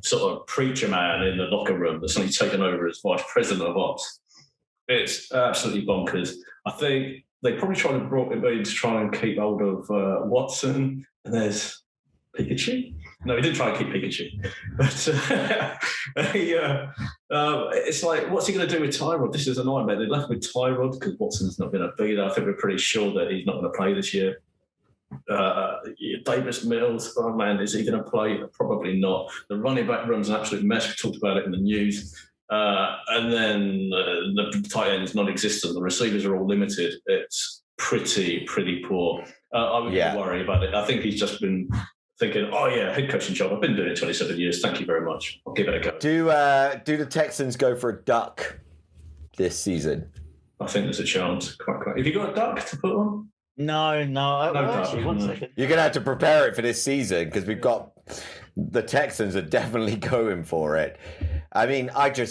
sort of preacher man in the locker room that's only taken over as vice president of ops. It's absolutely bonkers. I think they probably tried to brought him in to try and keep hold of Watson. And there's Pikachu. No, he didn't try and keep Pikachu. But it's like, what's he going to do with Tyrod? This is a nightmare. They left with Tyrod because Watson's not going to be there. I think we're pretty sure that he's not going to play this year. Davis Mills, oh man, is he going to play? Probably not. The running back room's an absolute mess. We talked about it in the news. And then the tight end is non-existent. The receivers are all limited. It's pretty poor. I wouldn't worry about it. I think he's just been thinking, oh yeah, head coaching job. I've been doing it 27 years. Thank you very much. I'll give it a go. Do the Texans go for a duck this season? I think there's a chance. Quite. Have you got a duck to put on? No. Actually, 1 second. You're going to have to prepare it for this season because we've got the Texans are definitely going for it. I mean, I think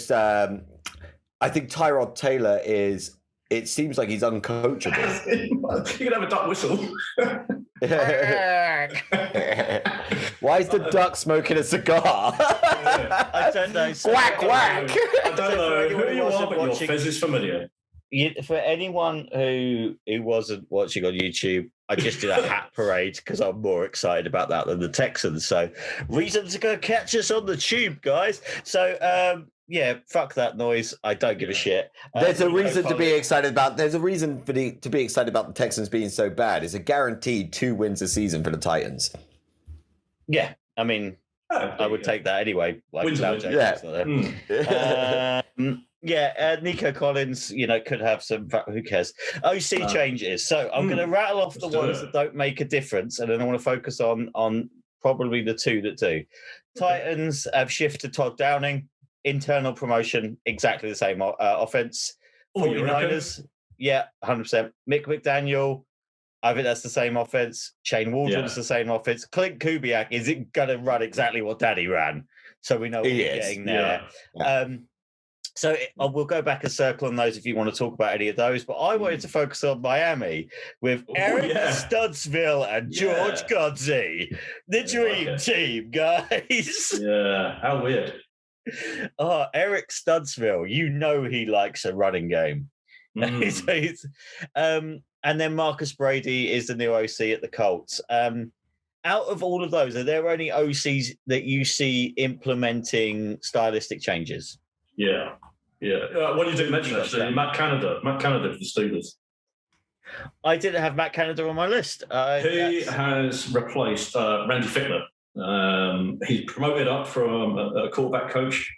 Tyrod Taylor is. It seems like he's uncoachable. You can have a duck whistle. Why is the duck smoking a cigar? I don't know. Quack, quack. I don't know who you are, but your fez is familiar. For anyone who wasn't watching on YouTube, I just did a hat parade because I'm more excited about that than the Texans. So, reason to go catch us on the tube, guys. So, fuck that noise. I don't give a shit. There's a reason to be excited about. There's a reason to be excited about the Texans being so bad. It's a guaranteed 2 wins a season for the Titans. Yeah, I mean, I would take that anyway. Like Nico Collins, could have some. Who cares? OC changes. So I'm going to rattle off the ones that don't make a difference, and then I want to focus on probably the two that do. Titans have shifted Todd Downing. Internal promotion, exactly the same offense. 49ers, 100%. Mick McDaniel, I think that's the same offense. Shane Waldron's the same offense. Clint Kubiak isn't going to run exactly what Daddy ran. So we know what we're getting there. So we'll go back and circle on those if you want to talk about any of those. But I wanted to focus on Miami with Eric Studsville and George Godsey. The dream team, guys. Yeah, how weird. Oh, Eric Studsville, you know he likes a running game. And then Marcus Brady is the new OC at the Colts. Out of all of those, are there any OCs that you see implementing stylistic changes? Yeah. What you didn't mention, actually, Matt Canada for the Steelers. I didn't have Matt Canada on my list. He has replaced Randy Fichtner. He's promoted up from a quarterback coach.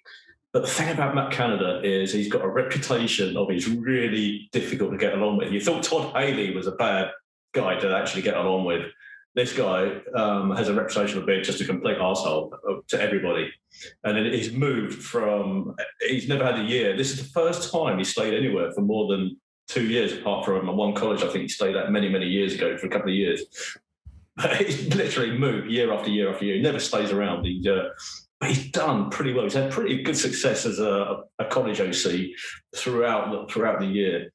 But the thing about Matt Canada is he's got a reputation of he's really difficult to get along with. You thought Todd Haley was a bad guy to actually get along with. This guy has a reputation of being just a complete arsehole to everybody. And then he's moved from, he's never had a year. This is the first time he stayed anywhere for more than 2 years, apart from one college I think he stayed at many, many years ago for a couple of years. But he's literally moved year after year after year. He never stays around. He's done pretty well. He's had pretty good success as a college OC throughout the year.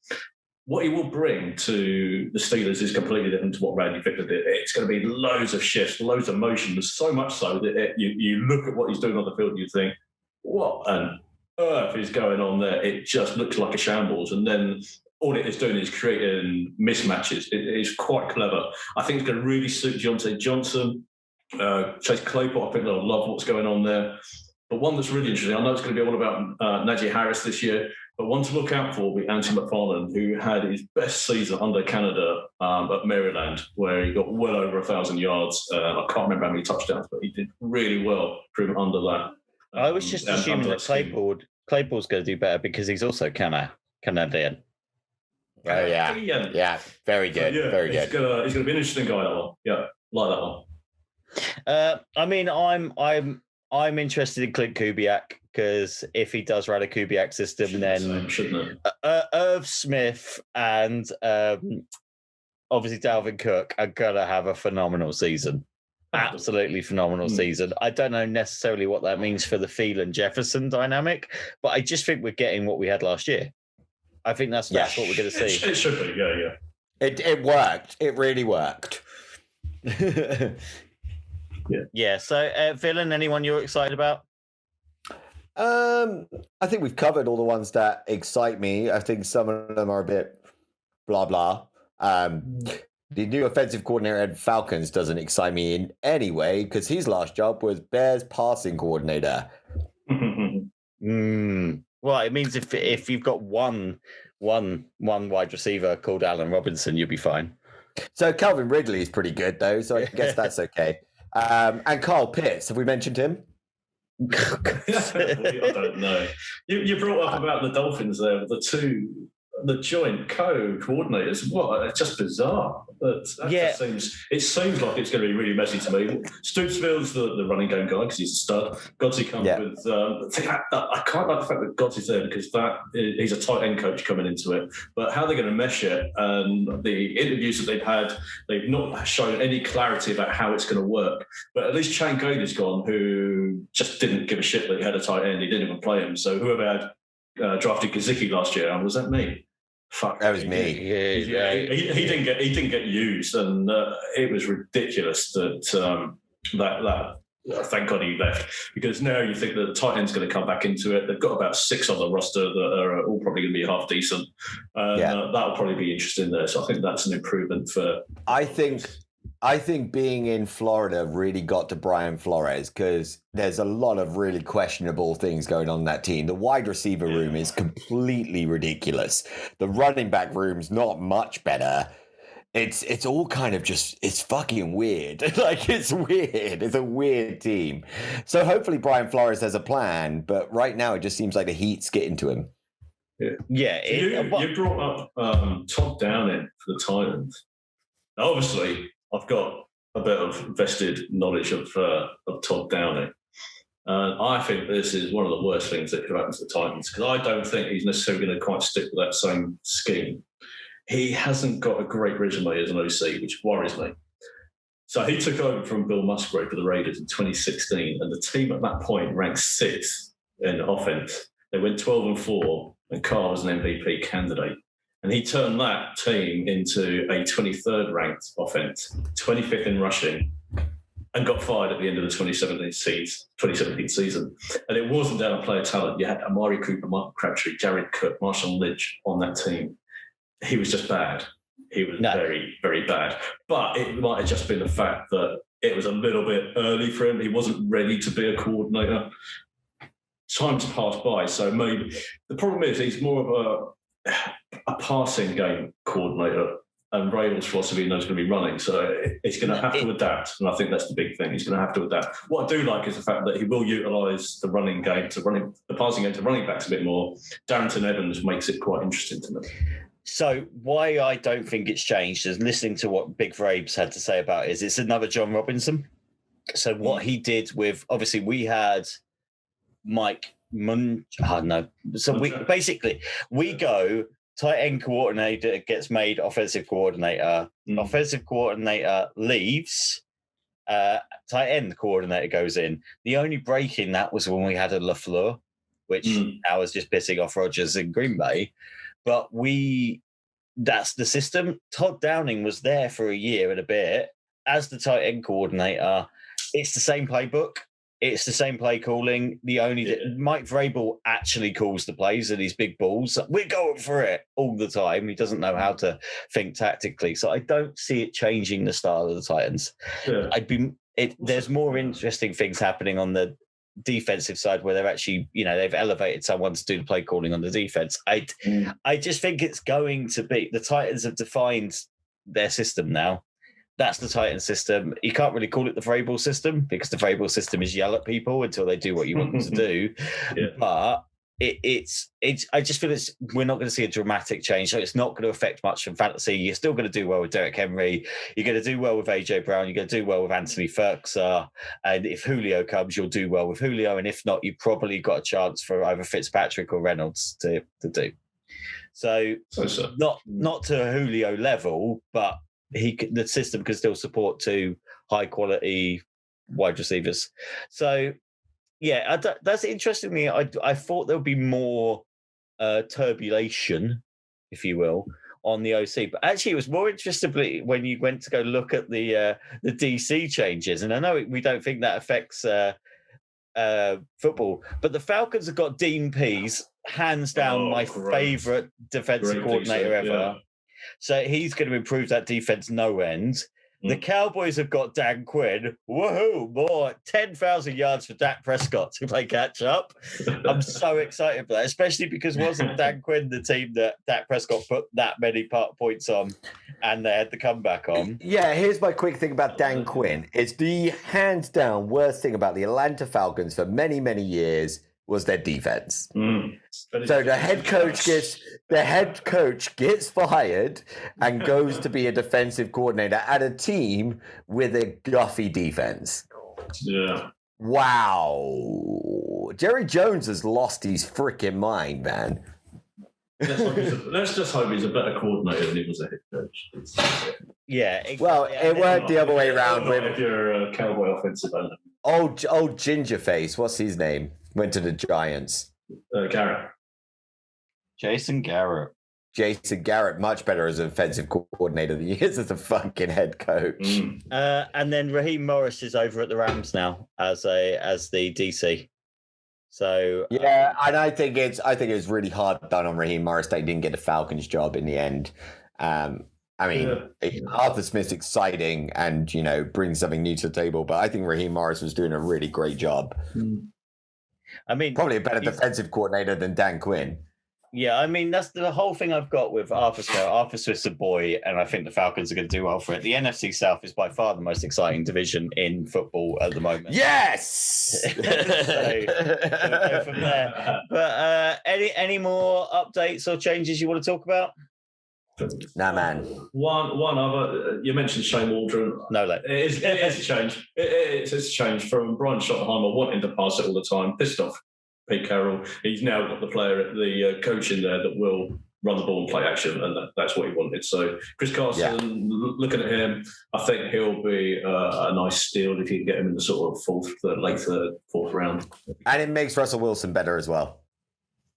What he will bring to the Steelers is completely different to what Randy Fichtner did. It's going to be loads of shifts, loads of motion, so much so that you look at what he's doing on the field and you think, what on earth is going on there? It just looks like a shambles. And then all it is doing is creating mismatches. It is quite clever. I think it's going to really suit Deontay Johnson. Chase Claypool, I think they'll love what's going on there. But one that's really interesting, I know it's going to be all about Najee Harris this year, but one to look out for will be Anthony McFarland, who had his best season under Canada at Maryland, where he got well over 1,000 yards. I can't remember how many touchdowns, but he did really well from under that. I was just assuming that Claypool's going to do better because he's also Canadian. Oh, yeah. Very good. So, very good. He's going to be an interesting guy, that one. Yeah, like that one. I mean, I'm interested in Clint Kubiak because if he does run a Kubiak system, then Irv Smith and obviously Dalvin Cook are gonna have a phenomenal season. Absolutely phenomenal season. I don't know necessarily what that means for the Thielen Jefferson dynamic, but I just think we're getting what we had last year. I think that's what we're going to see. It should be, yeah. It worked. It really worked. Yeah. So, Thielen, anyone you're excited about? I think we've covered all the ones that excite me. I think some of them are a bit blah blah. The new offensive coordinator at Falcons doesn't excite me in any way because his last job was Bears passing coordinator. Well, it means if you've got one wide receiver called Allen Robinson, you'll be fine. So Calvin Ridley is pretty good though, so I guess that's okay. And Kyle Pitts, have we mentioned him? I don't know. You brought up about the Dolphins there, the joint coordinators. What? It's just bizarre. It seems like it's going to be really messy to me. Stootsville's the running game guy because he's a stud. Godsey comes with. I quite like the fact that Godsey's there because he's a tight end coach coming into it. But how they're going to mesh it and the interviews that they've had, they've not shown any clarity about how it's going to work. But at least Shane Gader's gone, who just didn't give a shit that he had a tight end. He didn't even play him. So whoever had drafted Gesicki last year, was that me? Fuck, that was me. He didn't get used, and it was ridiculous that thank God he left, because now you think that the tight end's going to come back into it. They've got about 6 on the roster that are all probably going to be half decent. That'll probably be interesting there. So I think that's an improvement for. I think being in Florida really got to Brian Flores because there's a lot of really questionable things going on in that team. The wide receiver room is completely ridiculous. The running back room's not much better. It's all kind of just, it's fucking weird. Like, it's weird. It's a weird team. So hopefully Brian Flores has a plan, but right now it just seems like the heat's getting to him. You brought up Todd Downing for the Titans. Now, obviously, I've got a bit of vested knowledge of Todd Downing. I think this is one of the worst things that could happen to the Titans because I don't think he's necessarily going to quite stick with that same scheme. He hasn't got a great resume as an OC, which worries me. So he took over from Bill Musgrave for the Raiders in 2016, and the team at that point ranked 6th in offense. They went 12-4, and Carr was an MVP candidate. And he turned that team into a 23rd ranked offense, 25th in rushing, and got fired at the end of the 2017 season. And it wasn't down to player talent. You had Amari Cooper, Michael Crabtree, Jared Cook, Marshawn Lynch on that team. He was just bad. He was very, very bad. But it might have just been the fact that it was a little bit early for him. He wasn't ready to be a coordinator. Time's passed by, so maybe the problem is he's more of a passing game coordinator, and Vrabel's philosophy knows going to be running, so he's going to have to adapt, and I think that's the big thing. He's going to have to adapt. What I do like is the fact that he will utilise the running game the passing game to running backs a bit more. Darrington Evans makes it quite interesting to me. So why I don't think it's changed is listening to what Big Vrabes had to say about it, is it's another John Robinson. So what he did with, obviously we had Mike So we go tight end coordinator gets made offensive coordinator. Offensive coordinator leaves. Tight end coordinator goes in. The only break in that was when we had a LaFleur, which now is just pissing off Rodgers in Green Bay. But that's the system. Todd Downing was there for a year and a bit as the tight end coordinator. It's the same playbook. It's the same play calling. Mike Vrabel actually calls the plays and these big balls. We're going for it all the time. He doesn't know how to think tactically. So I don't see it changing the style of the Titans. Yeah. There's more interesting things happening on the defensive side where they're actually, they've elevated someone to do the play calling on the defense. I just think it's going to be, the Titans have defined their system now. That's the Titan system. You can't really call it the Vrabel system because the Vrabel system is yell at people until they do what you want them to do. Yeah. But it's. I just feel we're not going to see a dramatic change. So it's not going to affect much in fantasy. You're still going to do well with Derek Henry. You're going to do well with AJ Brown. You're going to do well with Anthony Ferguson. And if Julio comes, you'll do well with Julio. And if not, you've probably got a chance for either Fitzpatrick or Reynolds to do. So not to a Julio level, but the system can still support two high quality wide receivers. So yeah, that's interesting to me. I thought there would be more turbulation, if you will, on the OC, but actually it was more interestingly when you went to go look at the DC changes. And I know we don't think that affects football, but the Falcons have got Dean Pease, hands down my favorite defensive coordinator ever. Yeah. So he's going to improve that defense no end. The Cowboys have got Dan Quinn. Woohoo! More 10,000 yards for Dak Prescott to play catch up. I'm so excited for that, especially because wasn't Dan Quinn the team that Dak Prescott put that many points on and they had the comeback on? Yeah, here's my quick thing about Dan Quinn. It's the hands down worst thing about the Atlanta Falcons for many, many years was their defense. So the head coach gets fired and goes to be a defensive coordinator at a team with a guffy defense. Yeah. Wow. Jerry Jones has lost his freaking mind, man. Let's just hope he's a better coordinator than he was a head coach. Yeah. Exactly. Well, it worked the other way around. If you're a Cowboy offensive owner. Old ginger face. What's his name? Went to the Giants. Garrett. Jason Garrett. Jason Garrett, much better as an offensive coordinator than he is as a fucking head coach. And then Raheem Morris is over at the Rams now as the DC. So yeah, and I think it's really hard done on Raheem Morris that he didn't get a Falcons job in the end. Arthur Smith's exciting and brings something new to the table, but I think Raheem Morris was doing a really great job. Probably a better defensive coordinator than Dan Quinn. Yeah, that's the whole thing I've got with Arthur Smith. Arthur Smith's a boy, and I think the Falcons are going to do well for it. The NFC South is by far the most exciting division in football at the moment. Yes! So we'll go from there. But any more updates or changes you want to talk about? Nah, man. One other. You mentioned Shane Waldron. No, it's a change. It's a change from Brian Schottenheimer wanting to pass it all the time, pissed off Pete Carroll. He's now got the coach in there that will run the ball and play action, and that's what he wanted. So Chris Carson, looking at him, I think he'll be a nice steal if you can get him in the sort of late third, fourth round. And it makes Russell Wilson better as well.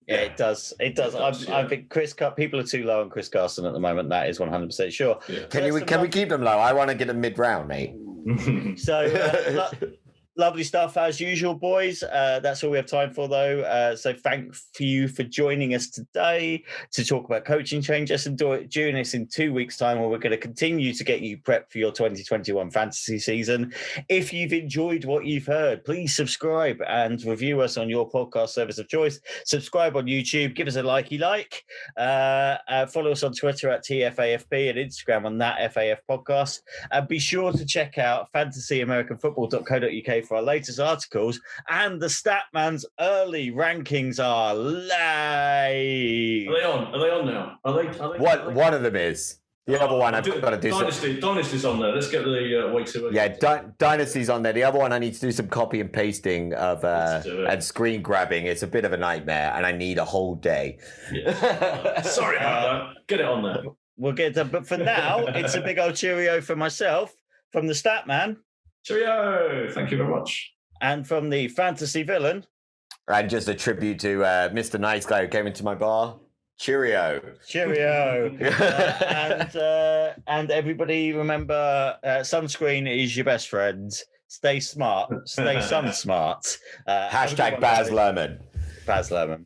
Yeah, it does. It does. I think people are too low on Chris Carson at the moment. That is 100% sure. Yeah. Can we keep them low? I want to get them mid-round, mate. So lovely stuff as usual, boys. That's all we have time for, though. So thank you for joining us today to talk about coaching changes, and join us in 2 weeks' time, where we're going to continue to get you prepped for your 2021 fantasy season. If you've enjoyed what you've heard, please subscribe and review us on your podcast service of choice. Subscribe on YouTube. Give us a likey like. Follow us on Twitter at TFAFP and Instagram on that FAF podcast. And be sure to check out fantasyamericanfootball.co.uk for our latest articles, and the Statman's early rankings are live. Are they on now? Are they? One of them is. The other one I've got to do Dynasty's on there. Let's get the weeks away. Yeah, Dynasty's on there. The other one I need to do some copy and pasting of and screen grabbing. It's a bit of a nightmare, and I need a whole day. Yeah. Sorry about that. Get it on there. We'll get that. But for now, it's a big old cheerio for myself, from the Statman. Cheerio! Thank you very much. And from the fantasy villain. And just a tribute to Mr. Nice Guy who came into my bar. Cheerio. Cheerio. And everybody remember, sunscreen is your best friend. Stay smart. Stay sun smart. Hashtag Baz Luhrmann. Baz Luhrmann.